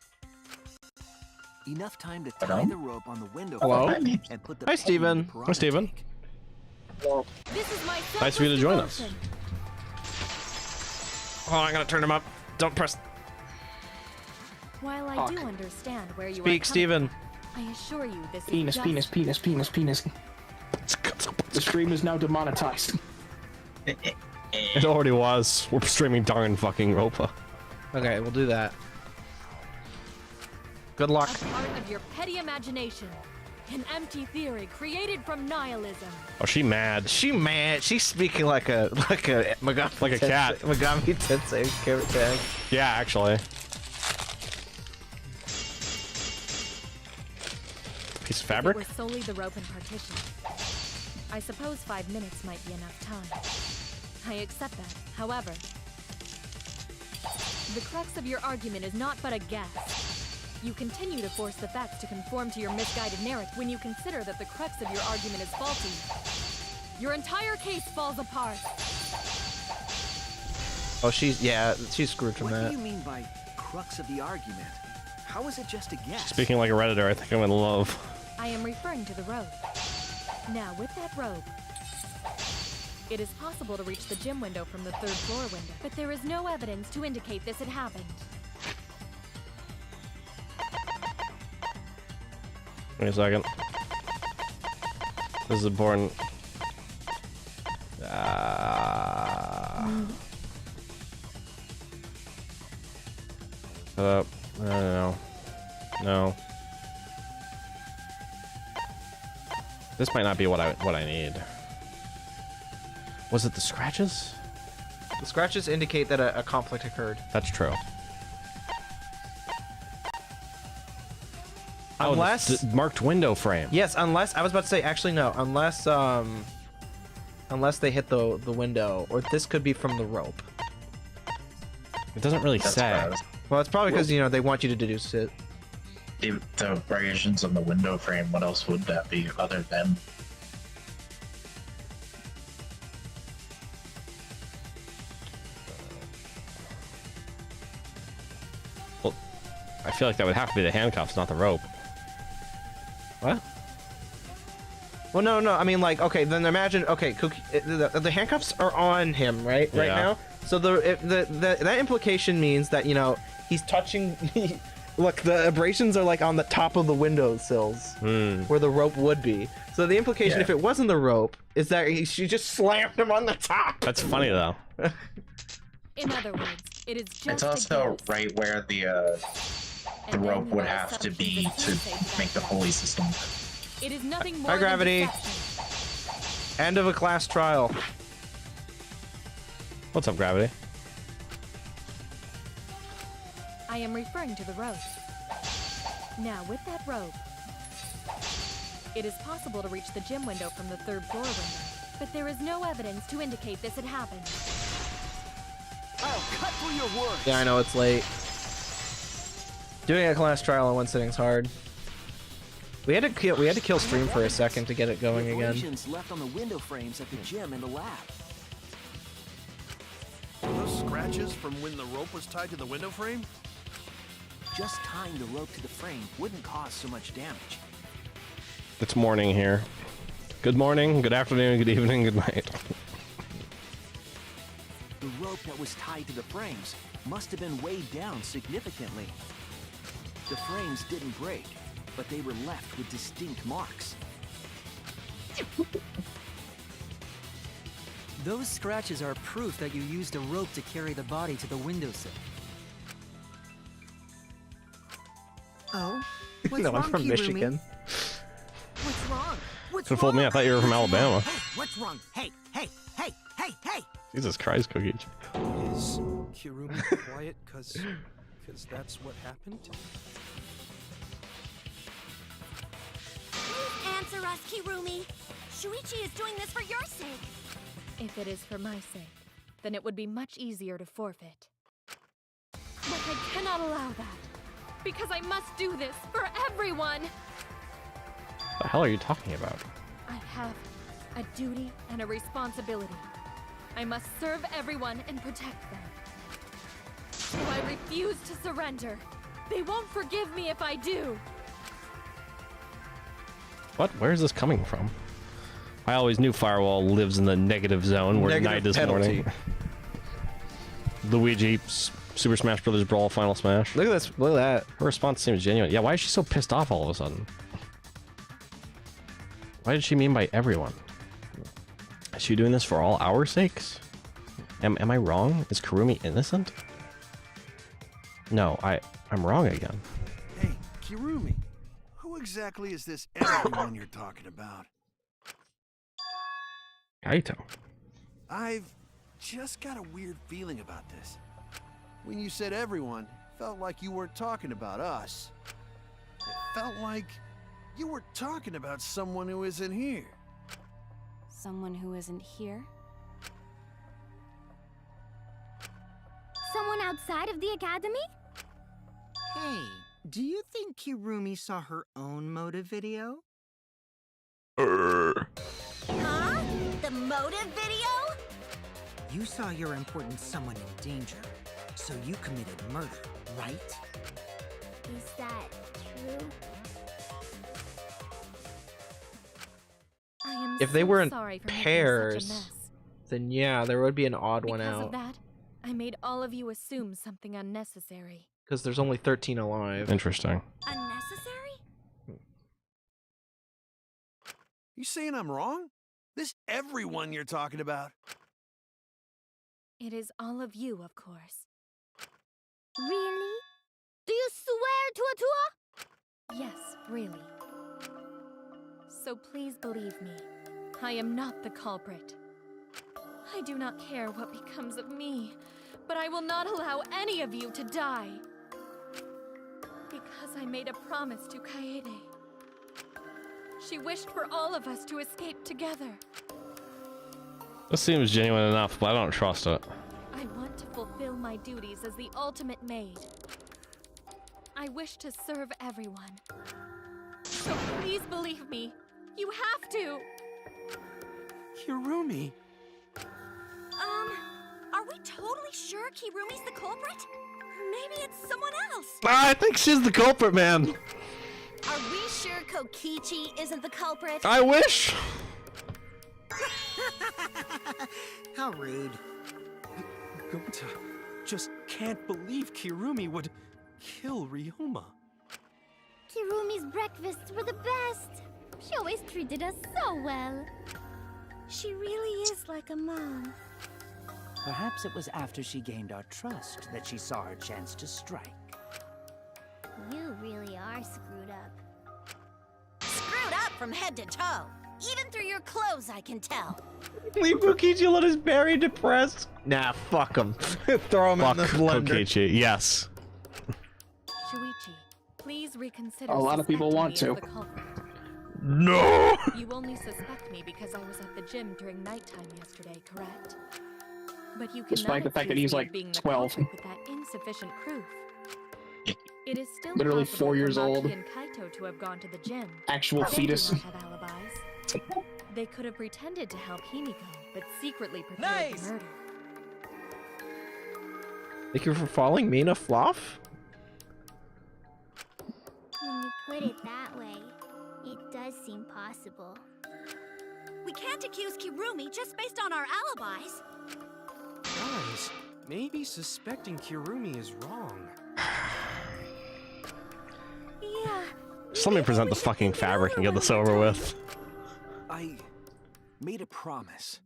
Enough time to tie the rope on the window Hello? frame and put the Hi, peg in Steven. the Hi, piranha Steven. tank. This is my Nice for you to join us. devotion. Oh, I'm gonna turn him up. Don't press. While I Fuck. do understand where you are Speak, coming Steven. from, I assure you this Penis, is penis, just... penis, penis, penis. The stream is now demonetized. It already was. We're streaming Danganronpa. Okay, we'll do that. Good luck. A part of your petty imagination. An empty theory created from nihilism. Oh, she mad. She mad. She's speaking like a Megami Like a cat. Megami Tensei character. Yeah, actually. Piece of fabric? If it were solely the rope and partition, I suppose 5 minutes might be enough time. I accept that. However, the crux of your argument is not but a guess. You continue to force the facts to conform to your misguided narrative when you consider that the crux of your argument is faulty. Your entire case falls apart. Oh, she's screwed from What that. do you mean by crux of the argument? How is it just a guess? Speaking like a Redditor, I think I'm in love. I am referring to the rope. Now, with that rope, it is possible to reach the gym window from the 3rd floor window, but there is no evidence to indicate this had happened. Wait a second. This is important. Shut up. No. No. This might not be what I need. Was it the scratches? The scratches indicate that a conflict occurred. That's true. Unless the marked window frame. Yes, unless I was about to say actually no, unless they hit the window, or this could be from the rope. It doesn't really say. Well, it's probably because they want you to deduce it. The variations on the window frame, what else would that be other than? Well, I feel like that would have to be the handcuffs, not the rope. What? Well, no. I mean, like, okay, then imagine. Okay, Cookie, the handcuffs are on him, right? Right Yeah. now. So that implication means that he's touching. Look, the abrasions are like on the top of the windowsills where the rope would be. So the implication, if it wasn't the rope, is that she just slammed him on the top. That's funny though. In other words, it is just It's also right where the rope would have to be to make the pulley system work. It is nothing more Hi, Gravity. than deception. End of a class trial. What's up, Gravity? I am referring to the rope. Now, with that rope, it is possible to reach the gym window from the 3rd floor window, but there is no evidence to indicate this had happened. I'll cut through your words. Yeah, I know it's late. Doing a class trial in one sitting's hard. We had to kill stream for a second to get it going again. Abrasions left on the window frames at the gym and the lab. Are those scratches from when the rope was tied to the window frame? Just tying the rope to the frame wouldn't cause so much damage. It's morning here. Good morning, good afternoon, good evening, good night. The rope that was tied to the frames must have been weighed down significantly. The frames didn't break, but they were left with distinct marks. Those scratches are proof that you used a rope to carry the body to the windowsill. Oh? What's No, I'm wrong, from Kirumi? Michigan. What's wrong? What's Could've fooled me, I thought you were from Alabama. Hey, what's wrong? Hey, hey, hey, hey, hey! Jesus Christ, Cookie. Is Kirumi quiet because that's what happened? Please answer us, Kirumi. Shuichi is doing this for your sake. If it is for my sake, then it would be much easier to forfeit. But I cannot allow that, because I must do this for everyone! What the hell are you talking about? I have a duty and a responsibility. I must serve everyone and protect them. So I refuse to surrender. They won't forgive me if I do. What? Where is this coming from? I always knew Firewall lives in the negative zone where Negative night is penalty. morning. Luigi, Super Smash Bros. Brawl, Final Smash. Look at this. Look at that. Her response seems genuine. Yeah, why is she so pissed off all of a sudden? Why did she mean by everyone? Is she doing this for all our sakes? Am I wrong? Is Kirumi innocent? No, I'm wrong again. Hey, Kirumi, who exactly is this everyone you're talking about? Kaito. I've just got a weird feeling about this. When you said everyone, it felt like you weren't talking about us. It felt like you were talking about someone who isn't here. Someone who isn't here? Someone outside of the academy? Hey, do you think Kirumi saw her own motive video? Huh? The motive video? You saw your important someone in danger, so you committed murder, right? Is that true? I am If they so weren't sorry for making such a pairs, mess. then yeah, there would be an odd one Because of out. that, I made all of you assume something unnecessary. Because there's only 13 alive. Interesting. Unnecessary? You saying I'm wrong? This everyone you're talking about? It is all of you, of course. Really? Do you swear to a tour? Yes, really. So please believe me. I am not the culprit. I do not care what becomes of me, but I will not allow any of you to die. Because I made a promise to Kaede. She wished for all of us to escape together. This seems genuine enough, but I don't trust it. I want to fulfill my duties as the ultimate maid. I wish to serve everyone. So please believe me. You have to! Kirumi. Are we totally sure Kirumi's the culprit? Or maybe it's someone else? I think she's the culprit, man. Are we sure Kokichi isn't the culprit? I wish. How rude. Gota just can't believe Kirumi would kill Ryoma. Kirumi's breakfasts were the best. She always treated us so well. She really is like a mom. Perhaps it was after she gained our trust that she saw her chance to strike. You really are screwed up. Screwed up from head to toe. Even through your clothes, I can tell. Leave Kokichi alone is very depressed. Nah, fuck him. Throw him in the blender. Kokichi, yes. Shuichi, please reconsider. A lot of people want suspecting to. me as the culprit. No! You only suspect me because I was at the gym during nighttime yesterday, correct? But you Despite the fact that he's like 12. With that insufficient proof. It is still Literally possible 4 years for Maki old. and Kaito to have gone to the gym. Actual They fetus. do not have alibis. They could have pretended to help Himiko, but secretly prepared the murder. Thank you for following Mina Fluff. When you put it that way, it does seem possible. We can't accuse Kirumi just based on our alibis. Guys, maybe suspecting Kirumi is wrong. Yeah. Just let me present the fucking fabric and get this over with. I made a promise.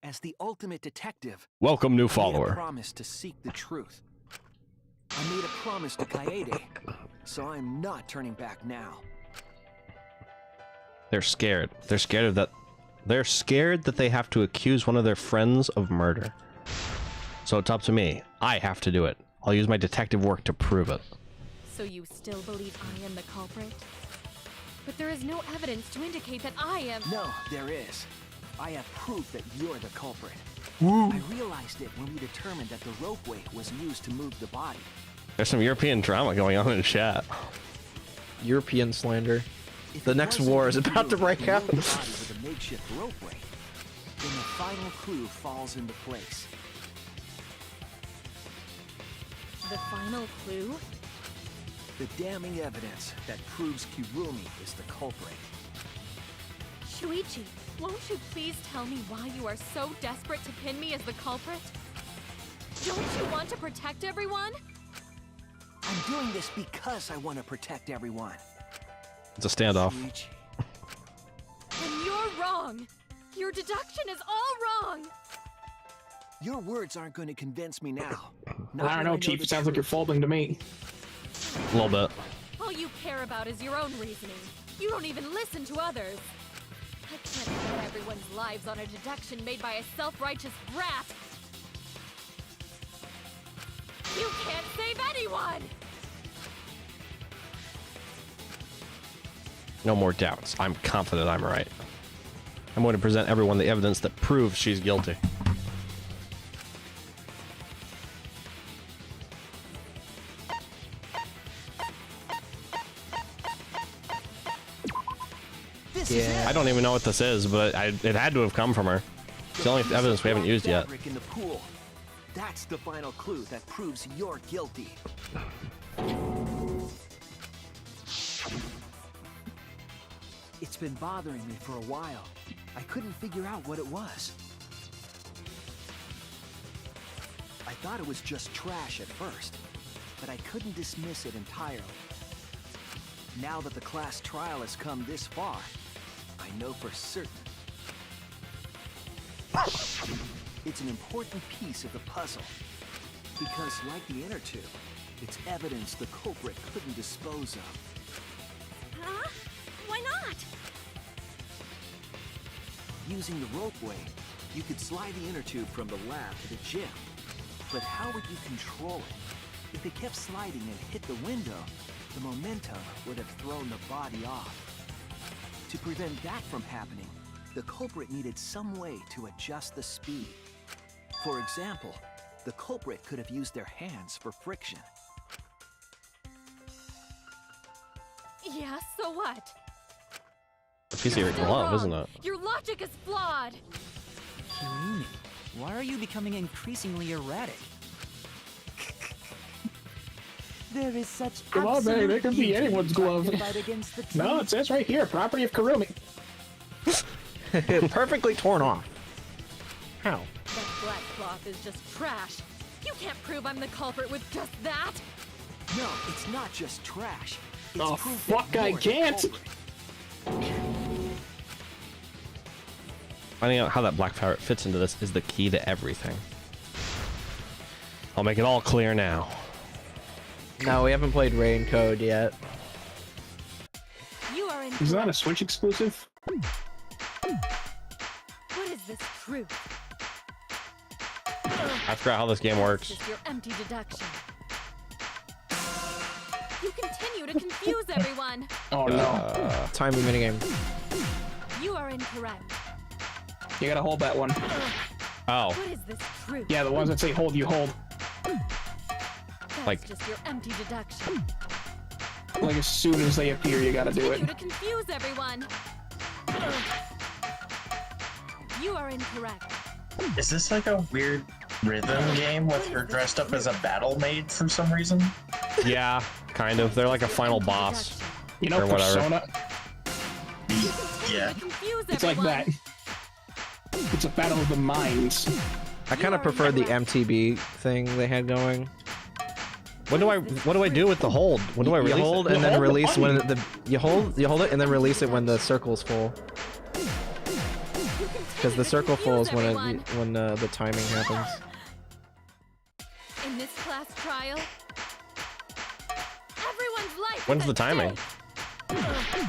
As the ultimate detective, Welcome, new I made a follower. promise to seek the truth. I made a promise to Kaede, so I'm not turning back now. They're scared. They're scared of that. They're scared that they have to accuse one of their friends of murder. So it's up to me. I have to do it. I'll use my detective work to prove it. So you still believe I am the culprit? But there is no evidence to indicate that I am. No, there is. I have proof that you're the culprit. Woo. I realized it when we determined that the ropeway was used to move the body. There's some European drama going on in chat. European slander. If The it next wasn't war is for about to you break to out. move the body with a makeshift ropeway, then the final clue falls into place. The final clue? The damning evidence that proves Kirumi is the culprit. Shuichi, won't you please tell me why you are so desperate to pin me as the culprit? Don't you want to protect everyone? I'm doing this because I want to protect everyone. It's a standoff. Shuichi. And you're wrong. Your deduction is all wrong. Your words aren't going to convince me now. I don't know, Chief. It sounds like you're folding to me. A little bit. All you care about is your own reasoning. You don't even listen to others. I can't put everyone's lives on a deduction made by a self-righteous brat. You can't save anyone! No more doubts. I'm confident I'm right. I'm going to present everyone the evidence that proves she's guilty. Yeah. I don't even know what this is, but it had to have come from her. It's the only evidence we haven't used yet. In the pool. That's the final clue that proves you're guilty. It's been bothering me for a while. I couldn't figure out what it was. I thought it was just trash at first, but I couldn't dismiss it entirely. Now that the class trial has come this far, I know for certain. It's an important piece of the puzzle, because like the inner tube, it's evidence the culprit couldn't dispose of. Huh? Why not? Using the ropeway, you could slide the inner tube from the lab to the gym. But how would you control it? If it kept sliding and hit the window, the momentum would have thrown the body off. To prevent that from happening, the culprit needed some way to adjust the speed. For example, the culprit could have used their hands for friction. Yeah, so what? A piece of your glove, isn't it? Your logic is flawed. Kirumi, why are you becoming increasingly erratic? There is such Come on, man. It could be anyone's glove. No, it says right here, property of Kirumi. Perfectly torn off. How? That black cloth is just trash. You can't prove I'm the culprit with just that. No, it's not just trash. It's Oh, proof fuck, that I you're the can't. culprit. Finding out how that black parrot fits into this is the key to everything. I'll make it all clear now. No, we haven't played Rain Code yet. You are in. Is that a Switch exclusive? What is this truth? I forgot how this game works. Just your empty deduction. You continue to confuse everyone. Oh no. Timing minigame. You are incorrect. You gotta hold that one. Oh. What is this truth? Yeah, the ones that say hold, you hold. That's like- just your empty deduction. Like as soon as they appear, you gotta do it. Continue to confuse everyone. You are incorrect. Is this like a weird rhythm game with her dressed up as a battle maid for some reason? Yeah, kind of. They're like a final boss. You know, or whatever. Persona? Yeah. It's like that. It's a battle of the minds. I kind of prefer the MTB thing they had going. What do I do with the hold? When do I release You hold it? and then release when you hold it and then release it when the circle's full. Because the circle full is when the timing happens. In this class trial, everyone's life. When's the timing?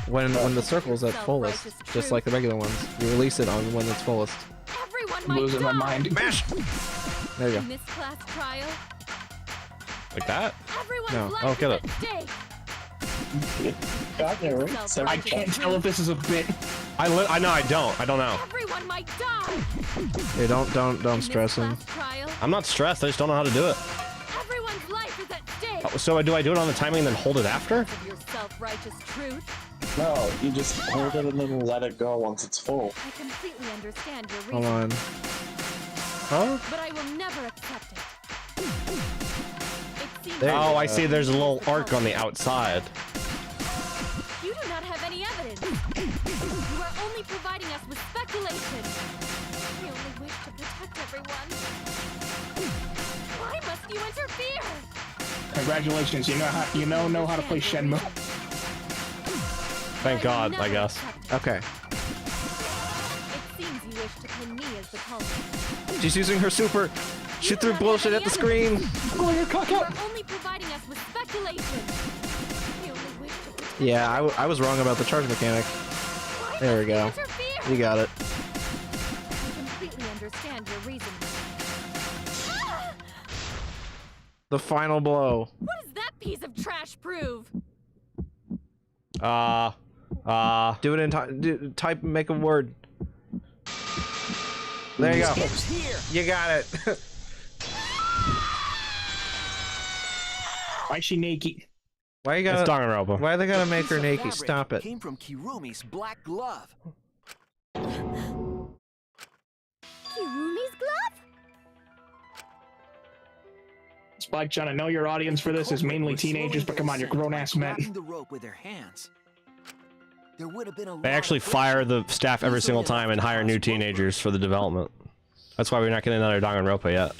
When the circle's at fullest, just like the regular ones. You release it on when it's fullest. Everyone I'm losing my mind. Mash! There you In go. this class trial, Like that? everyone's No. life Oh, is get at it. stake. I can't tell if this is a bit. I know. I don't know. Everyone might die. Hey, don't stress him. Trial, I'm not stressed. I just don't know how to do it. everyone's life is at stake. Oh, so do I do it on the timing and then hold it after? Because of your self-righteous truth, No, you just hold it and then let it go once it's full. I completely understand your Hold reason. on. Huh? But I will never accept it. It seems There you Oh, go. I see. There's a little arc on the outside. you do not have any evidence. You are only providing everyone. Why must you interfere? Congratulations, you know how to play Shenmue. Thank God, I guess. Okay. It seems you wish to pin me as the culprit. She's using her super. She threw bullshit at the screen. Go your cock You out. are only providing us with speculation. You only wish to protect Yeah, I was wrong about the charge mechanic. There we go. interfere. You got it. I completely understand your reasoning. The final blow. What does that piece of trash prove? Do it in time. Type. Make a word. There you go. You got it. Why is she naked? Why you It's gotta? Danganronpa. Why they gotta make Piece her of naked? fabric Stop it. Came from Kirumi's black glove. Kirumi's glove? Spike John, I know your audience for this is mainly teenagers, but come on, you're grown-ass men. Grabbing the rope with their hands. There would have been a They lot actually of fire the staff every single time and hire new teenagers for the development. That's why we're not getting another Danganronpa yet.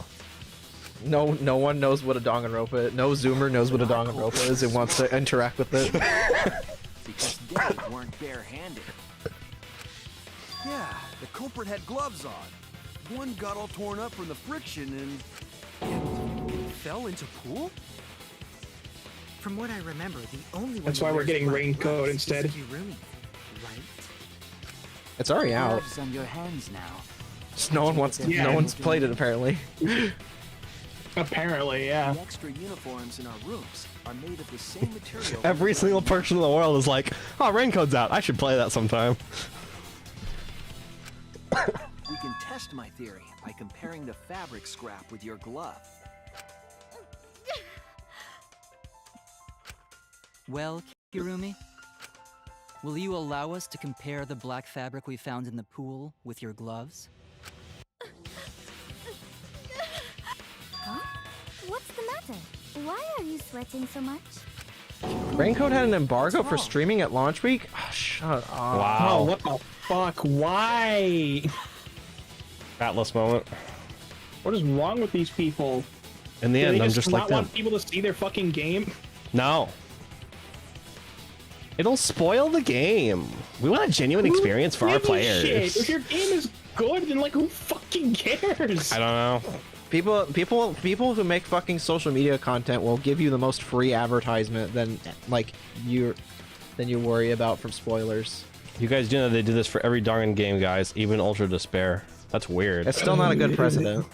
No one knows what a Danganronpa is. No Zoomer knows what a Danganronpa is and wants to interact with it. because they weren't bare-handed. Yeah, the culprit had gloves on. One got all torn up from the friction and fell into pool? From what I remember, the only one That's who why we're wears getting black raincoat gloves instead. is Kirumi, right? It's already out. Gloves on your hands now. Just no one wants to. Yeah. No one's played it apparently. Apparently, yeah. The extra uniforms in our rooms are made of the same material. Every single person in the world is like, oh, Raincoat's out. I should play that sometime. We can test my theory by comparing the fabric scrap with your glove. Well, Kirumi, will you allow us to compare the black fabric we found in the pool with your gloves? Huh? What's the matter? Why are you sweating so much? Raincoat had an embargo for streaming at launch week? Oh, shut up. Wow. Oh, what the fuck? Why? Atlas moment. What is wrong with these people? In the Do end, they I'm just not like them. want people to see their fucking game? No. It'll spoil the game. We want a genuine experience for our Give me shit. players. If your game is good, then like who fucking cares? I don't know. People who make fucking social media content will give you the most free advertisement than you worry about from spoilers. You guys do know they do this for every darn game, guys, even Ultra Despair. That's weird. It's still not a good precedent.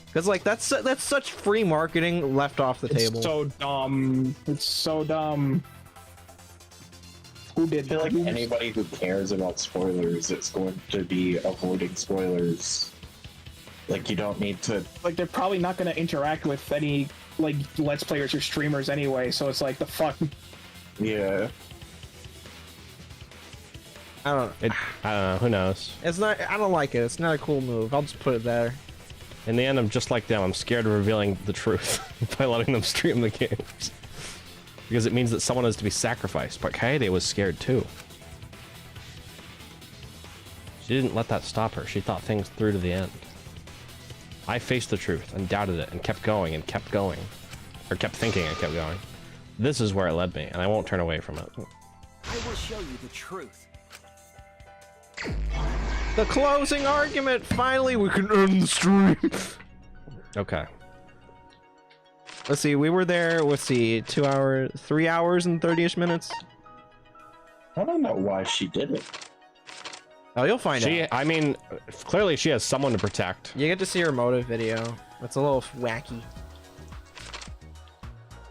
Because like that's such free marketing left off the table. It's so dumb. It's so dumb. Who did I feel like that? anybody who cares about spoilers is going to be avoiding spoilers. Like, you don't need to... Like, they're probably not going to interact with any, like, Let's Players or streamers anyway, so it's like, the fuck? Yeah. I don't know. Who knows? It's not. I don't like it. It's not a cool move. I'll just put it there. In the end, I'm just like them. I'm scared of revealing the truth by letting them stream the games. Because it means that someone has to be sacrificed. But Kaede was scared too. She didn't let that stop her. She thought things through to the end. I faced the truth and doubted it and kept going and kept going. Or kept thinking and kept going. This is where it led me, and I won't turn away from it. I will show you the truth. The closing argument. Finally, we can end the stream. Okay. Let's see. We were there. Let's see. 2 hours, 3 hours and 30ish minutes. I don't know why she did it. Oh, you'll find out. I mean, clearly she has someone to protect. You get to see her motive video. That's a little wacky.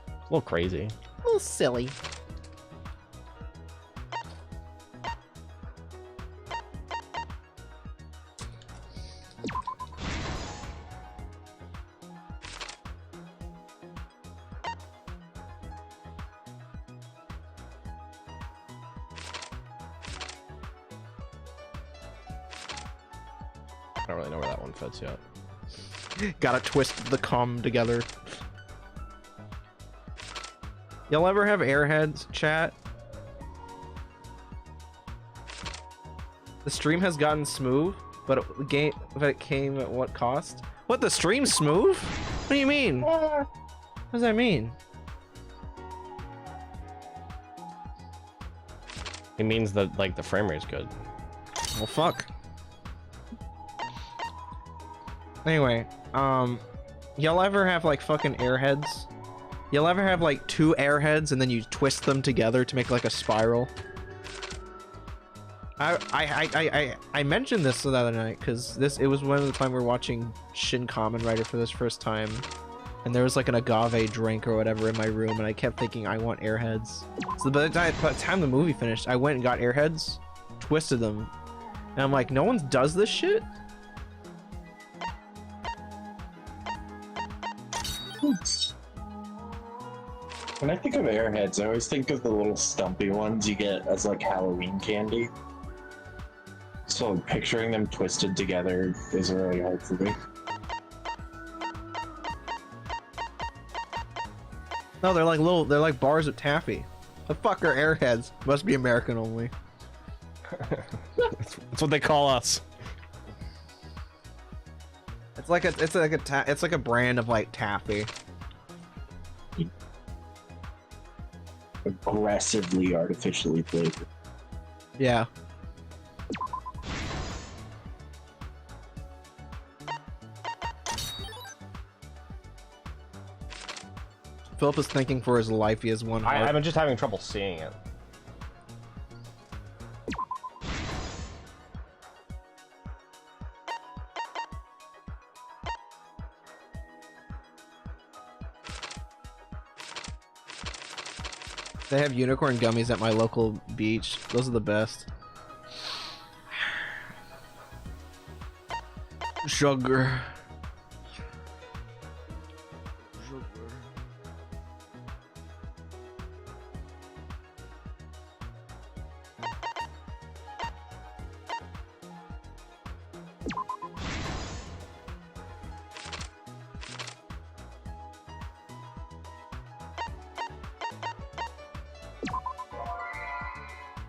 A little crazy. A little silly. I don't really know where that one fits yet. Gotta twist the cum together. Y'all ever have airheads chat? The stream has gotten smooth. But it came at what cost? What, the stream's smooth? What do you mean? What does that mean? It means that like the frame rate's good. Well, fuck. Anyway, y'all ever have like fucking airheads? You'll ever have like two airheads and then you twist them together to make like a spiral? I mentioned this the other night because it was one of the time we were watching Shin Kamen Rider for this first time, and there was like an agave drink or whatever in my room, and I kept thinking I want airheads. So by the time the movie finished, I went and got airheads, twisted them, and I'm like, no one does this shit. When I think of airheads, I always think of the little stumpy ones you get as like Halloween candy. So picturing them twisted together is really hard for me. No, they're like bars of taffy. The fuck are airheads? Must be American only. That's what they call us. It's like a brand of like taffy. Aggressively artificially flavored. Yeah. Philip is thinking for his life. He has one heart. I'm just having trouble seeing it. They have unicorn gummies at my local beach. Those are the best. Sugar.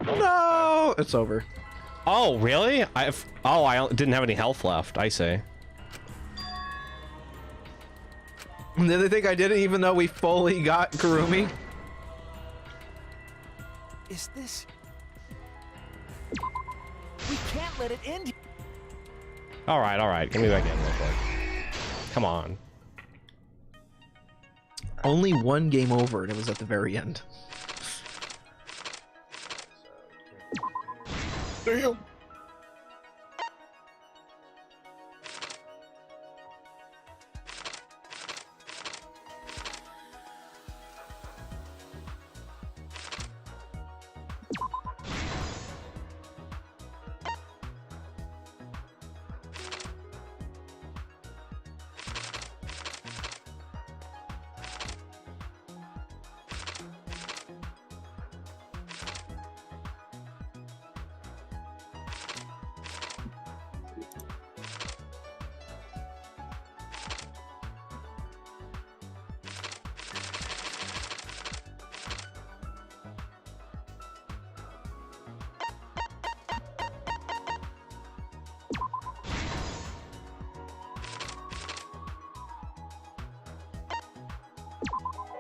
No, it's over. Oh, really? I didn't have any health left. I say. Did they think I did it even though we fully got Kurumi? Is this... We can't let it end. All right. Give me back in real quick. Come on. Only one game over, and it was at the very end. Damn.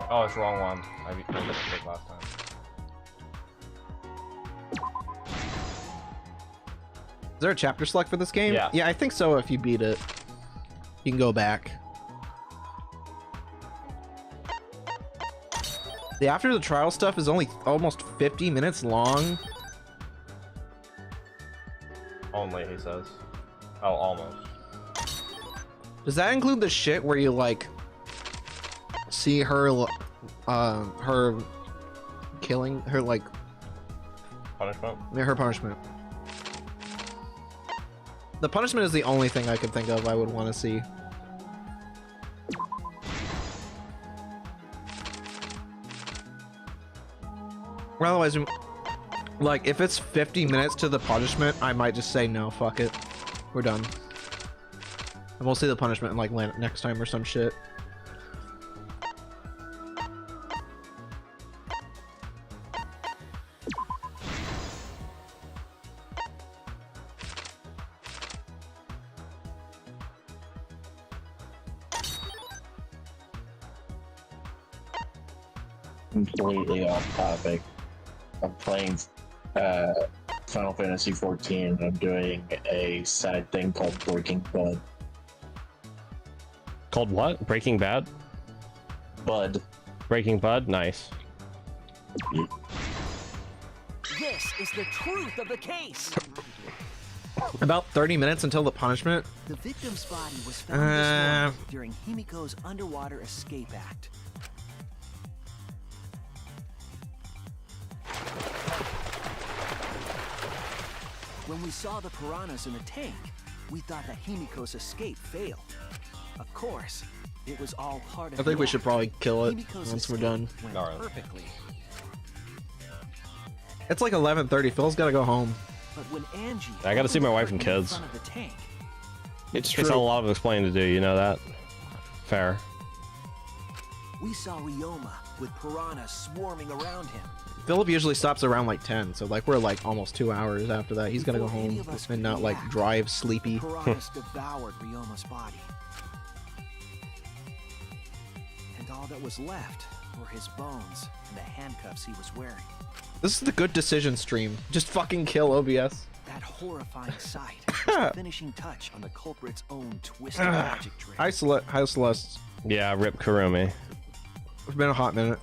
Oh, it's the wrong one. I made a mistake last time. Is there a chapter select for this game? Yeah. Yeah, I think so. If you beat it, you can go back. The after the trial stuff is only almost 50 minutes long. Only, he says. Oh, almost. Does that include the shit where you like see her her killing her, like punishment? Yeah, her punishment. The punishment is the only thing I could think of I would want to see. Or otherwise, like, if it's 50 minutes to the punishment, I might just say no, fuck it. We're done. And we'll see the punishment in, like, next time or some shit. completely off topic. I'm playing Final Fantasy XIV, and I'm doing a side thing called Breaking Bud. Called what? Breaking Bad? Bud. Breaking Bud? Nice. This is the truth of the case. About 30 minutes until the punishment. The victim's body was found this morning during Himiko's underwater escape act. When we saw the piranhas in the tank, we thought that Himiko's escape failed. Of course, it was all part of I think the we should act. probably kill it Himiko's once we're escape done. went All right. perfectly. It's like 11:30. Phil's gotta go home. But when Angie I gotta see my wife and opened the kids. front of the tank, It's It's a true. lot of explaining to do, you know that? Fair. we saw Ryoma with piranhas swarming around him. Philip usually stops around like 10, so like we're like almost 2 hours after that. He's gonna go Before any home of us and not like react, drive sleepy. Piranhas devoured Ryoma's body. And all that was left were his bones and the handcuffs he was wearing. This is the good decision stream. Just fucking kill OBS. That horrifying sight was the finishing touch on the culprit's own twisted logic trick. Hi, Celeste. Yeah, rip Kurumi. It's been a hot minute.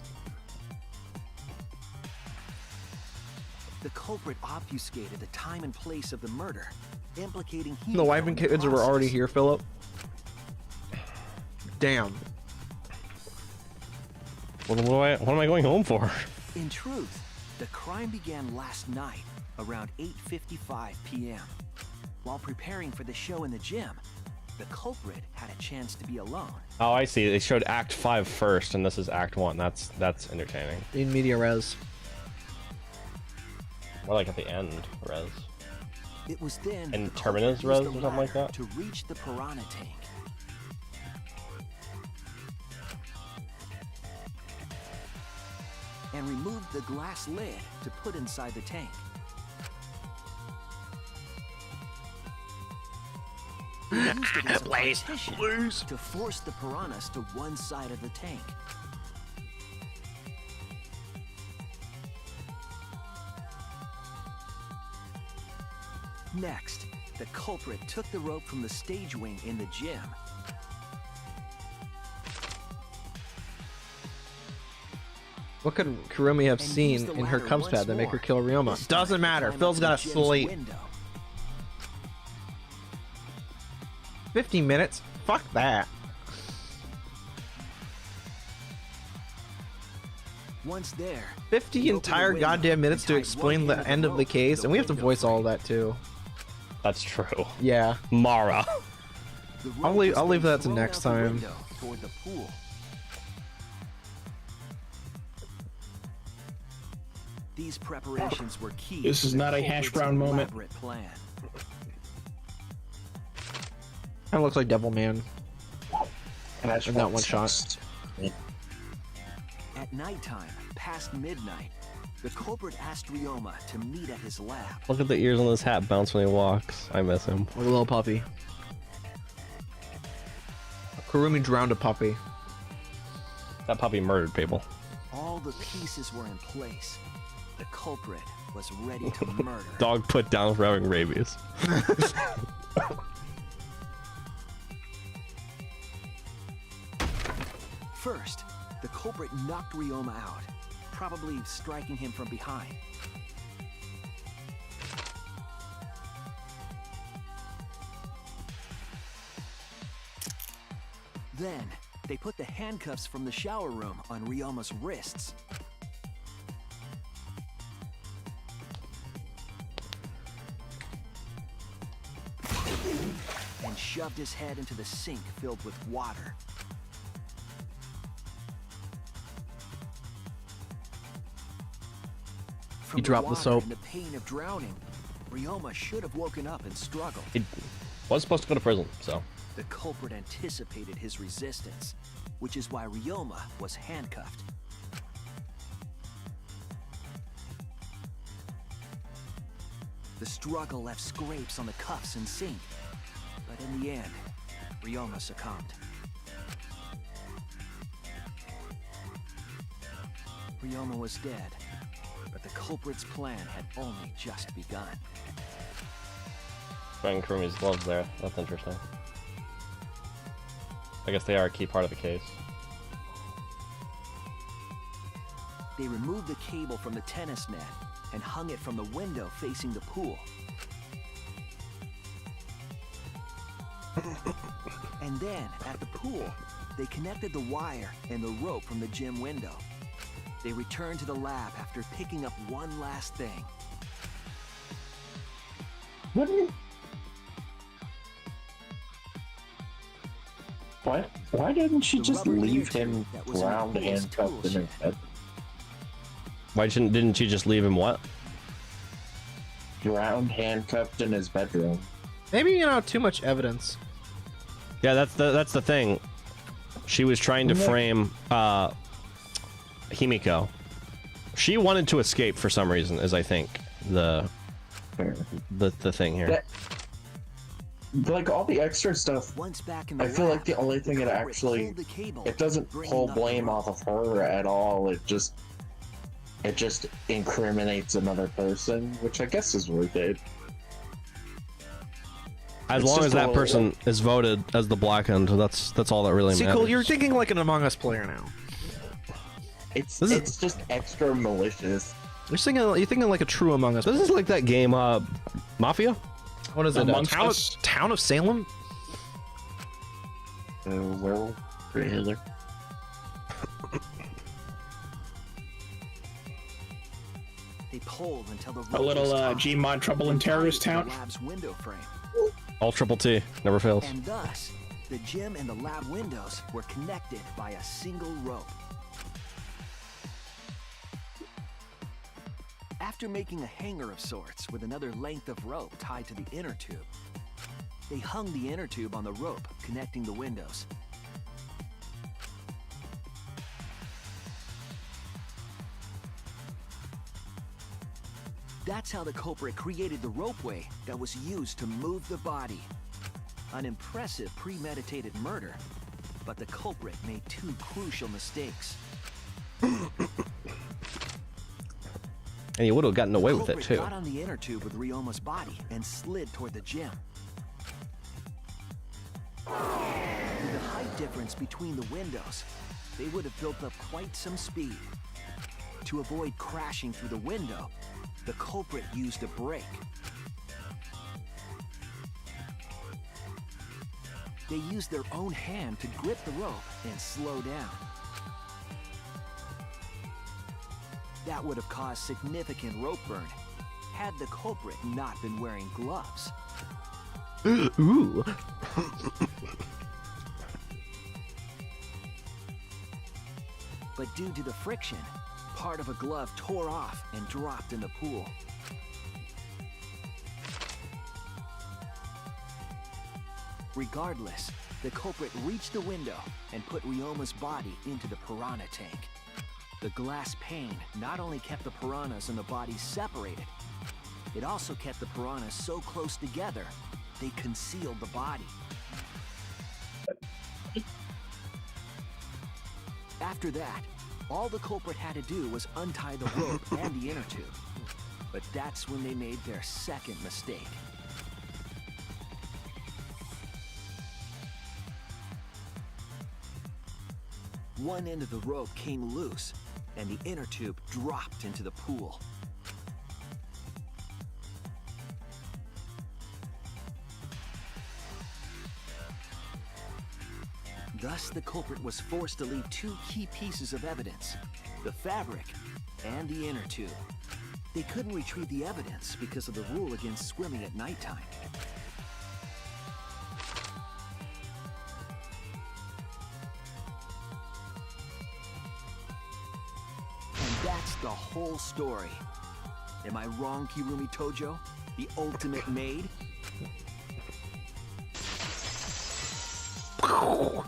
The culprit obfuscated the time and place of the murder, implicating Himiko The wife and in the kids were already process. here, Philip. Damn. What am I going home for? In truth, the crime began last night around 8:55 p.m. While preparing for the show in the gym, the culprit had a chance to be alone. Oh, I see. They showed Act 5 first, and this is Act 1. That's entertaining. In media res. More like at the end, res. It was then And the Terminus culprit used res the or something like ladder that? to reach the piranha tank. And removed the glass lid to put inside the tank. He used it as a partition to force the piranhas to one side of the tank. Next, the culprit took the rope from the stage wing in the gym. What could Kurumi have And seen used the in her ladder Cubs once pad that make her more, kill Ryoma? this time Doesn't to matter. climb Phil's up gotta the gym's sleep. window. 50 minutes? Fuck that. Once there, 50 he opened the entire window goddamn minutes and to tied explain one the end end of the rope to case, and we have to window voice all frame. that too. That's true. Yeah. Mara. The I'll rope leave- was I'll leave then that to thrown next out the time. window toward the pool. These preparations were key. This to is the not a hash culprit's brown moment. elaborate plan. Kind of looks like Devil Man. In that one shot. At nighttime, past midnight, the culprit asked Ryoma to meet at his lab. Look at the ears on this hat bounce when he walks. I miss him. Like a little puppy. Kurumi drowned a puppy. That puppy murdered people. All the pieces were in place. The culprit was ready to murder. Dog put down for having rabies. First, the culprit knocked Ryoma out, probably striking him from behind. Then, they put the handcuffs from the shower room on Ryoma's wrists. And shoved his head into the sink filled with water. From He dropped the water soap. and the pain of drowning, Ryoma should have woken up and struggled. He was supposed to go to prison, so. The culprit anticipated his resistance, which is why Ryoma was handcuffed. The struggle left scrapes on the cuffs and sink, but in the end, Ryoma succumbed. Ryoma was dead, but the culprit's plan had only just begun. Finding Kurumi's gloves there. That's interesting. I guess they are a key part of the case. They removed the cable from the tennis net and hung it from the window facing the pool. And then, at the pool, they connected the wire and the rope from the gym window. They returned to the lab after picking up one last thing. Why didn't she just leave him ground handcuffed in his bed? Why didn't she just leave him what? Ground handcuffed in his bedroom. Maybe, you know, too much evidence. Yeah, that's the thing. She was trying to frame Himiko. She wanted to escape for some reason, is I think the thing here. Like all the extra stuff, I feel like the only thing it actually, it doesn't pull blame off of her at all. It just incriminates another person, which I guess is worth it. As long as that person is voted as the black end, that's all that really matters. Cool, you're thinking like an Among Us player now. It's just extra malicious. You're thinking like a true Among Us. This is like that game, Mafia. What is it? Town of Salem? Werewolf trailer. They pulled until the a little Gmod Trouble in Terrorist Town. Lab's window frame. All triple T, never fails. And thus, the gym and the lab windows were connected by a single rope. After making a hanger of sorts with another length of rope tied to the inner tube, they hung the inner tube on the rope connecting the windows. That's how the culprit created the ropeway that was used to move the body. An impressive premeditated murder, but the culprit made two crucial mistakes. And you would have gotten away with it too. The culprit got on the inner tube with Ryoma's body and slid toward the gym. With the height difference between the windows, they would have built up quite some speed. To avoid crashing through the window, the culprit used a brake. They used their own hand to grip the rope and slow down. That would have caused significant rope burn had the culprit not been wearing gloves. Ooh. But due to the friction, part of a glove tore off and dropped in the pool. Regardless, the culprit reached the window and put Ryoma's body into the piranha tank. The glass pane not only kept the piranhas and the bodies separated, it also kept the piranhas so close together, they concealed the body. After that, all the culprit had to do was untie the rope and the inner tube. But that's when they made their second mistake. One end of the rope came loose, and the inner tube dropped into the pool. Thus, the culprit was forced to leave two key pieces of evidence, the fabric and the inner tube. They couldn't retrieve the evidence because of the rule against swimming at nighttime. And that's the whole story. Am I wrong, Kirumi Tojo? The ultimate maid? Kirumi,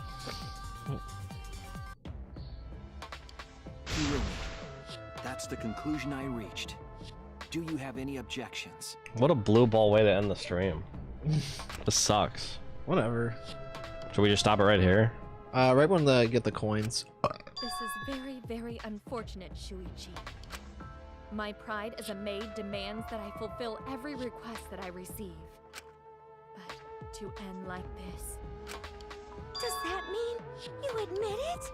that's the conclusion I reached. Do you have any objections? What a blue ball way to end the stream. This sucks. Whatever. Should we just stop it right here? Right when they get the coins. This is very, very unfortunate, Shuichi. My pride as a maid demands that I fulfill every request that I receive. But to end like this... Does that mean you admit it?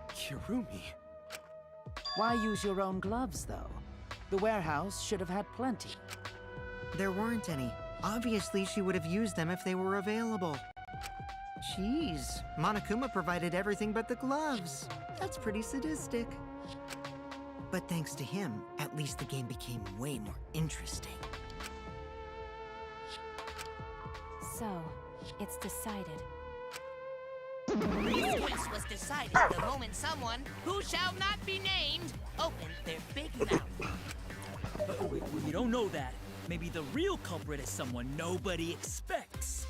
Kirumi. Why use your own gloves, though? The warehouse should have had plenty. There weren't any. Obviously, she would have used them if they were available. Jeez, Monokuma provided everything but the gloves. That's pretty sadistic. But thanks to him, at least the game became way more interesting. So, it's decided. This case was decided the moment someone, who shall not be named, opened their big mouth. We don't know that. Maybe the real culprit is someone nobody expects.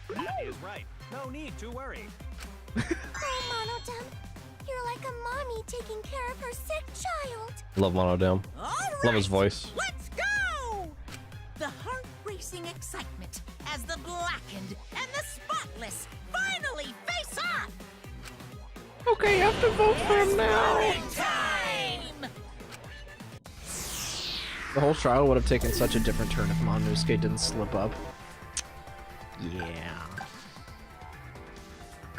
That is right. No need to worry. Oh, Monodem, you're like a mommy taking care of her sick child. Love Monodem. Love his voice. Let's go! The heart-racing excitement as the blackened and the spotless finally face off! Okay, I have to vote for him now. Time! The whole trial would have taken such a different turn if Monosuke didn't slip up. Yeah.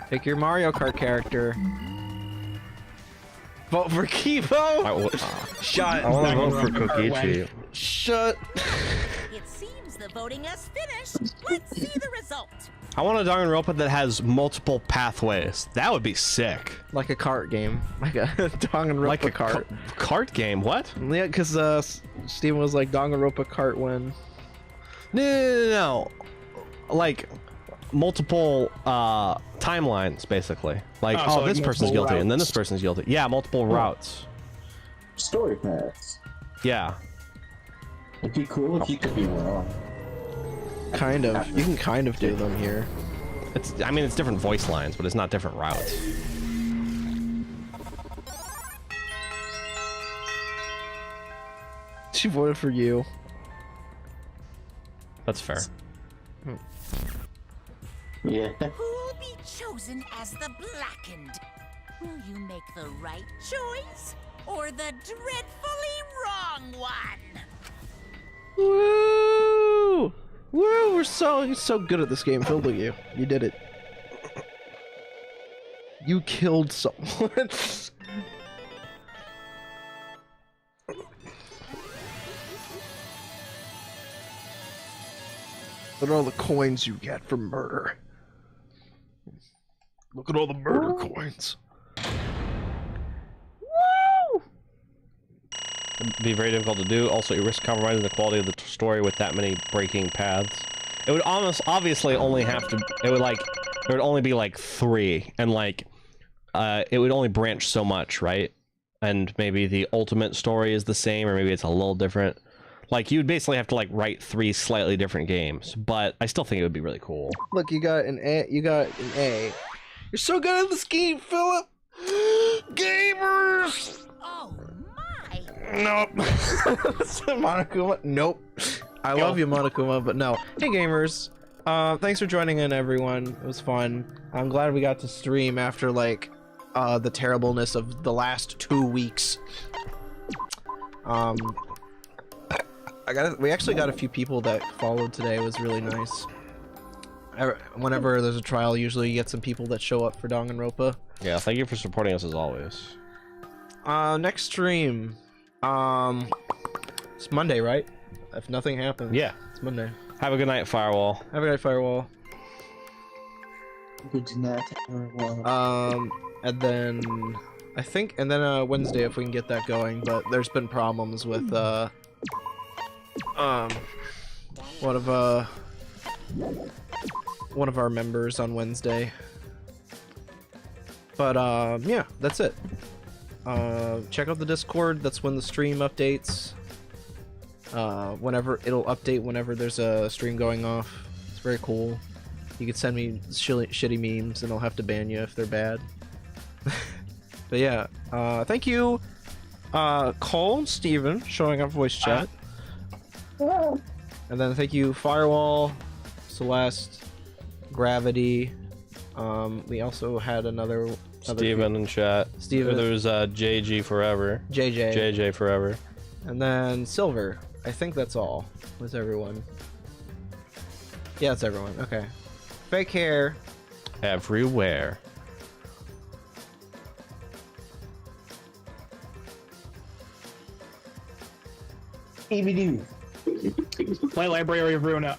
Pick your Mario Kart character. Vote for Kibo. Shut. I want to vote for Kokichi. Shut. It seems the voting has finished. Let's see the result. I want a Danganronpa that has multiple pathways. That would be sick. Like a kart game. Like a Danganronpa like a kart. Kart game? What? Yeah, because Steven was like Danganronpa kart win. No. Like multiple timelines, basically. Like, Oh, so like this person's guilty, multiple and then routes. this person's guilty. Yeah, multiple routes. Story paths. Yeah. It'd be cool if you could be wrong. Kind of. You can kind of do them here. I mean, it's different voice lines, but it's not different routes. She voted for you. That's fair. Yeah. Who'll be chosen as the blackened? Will you make the right choice or the dreadfully wrong one? Woo! Woo! We're so good at this game, Phyll. Look at you. You did it. You killed someone. Look at all the coins you get from murder. Look at all the murder coins. Woo! It'd be very difficult to do. Also, you risk compromising the quality of the story with that many breaking paths. It would obviously only have to. It would only be like 3, and like, it would only branch so much, right? And maybe the ultimate story is the same, or maybe it's a little different. Like, you'd basically have to like write 3 slightly different games, but I still think it would be really cool. Look, you got an A. You got an A. You're so good at this game, Philip. Gamers. Oh my! Nope. Monokuma. Nope. I love you, Monokuma, but no. Hey, gamers. Thanks for joining in, everyone. It was fun. I'm glad we got to stream after like the terribleness of the last 2 weeks. We actually got a few people that followed today. It was really nice. Whenever there's a trial, usually you get some people that show up for Danganronpa. Yeah, thank you for supporting us as always. Next stream. It's Monday, right? If nothing happens. Yeah. It's Monday. Have a good night, Firewall. Have a good night, Firewall. Good night, Firewall. And then I think, Wednesday if we can get that going. But there's been problems with one of our members on Wednesday. But yeah, that's it. Check out the Discord. That's when the stream updates. Whenever it'll update whenever there's a stream going off. It's very cool. You can send me shitty memes and I'll have to ban you if they're bad. But yeah, thank you, Cole and Steven, showing up voice chat. And then thank you, Firewall, Celeste, Gravity, We also had another Steven in chat. Steven. There's JG Forever. JJ Forever. And then Silver. I think that's all. Was everyone? Yeah, it's everyone. Okay. Fake hair. Everywhere. Play Library of Ruina.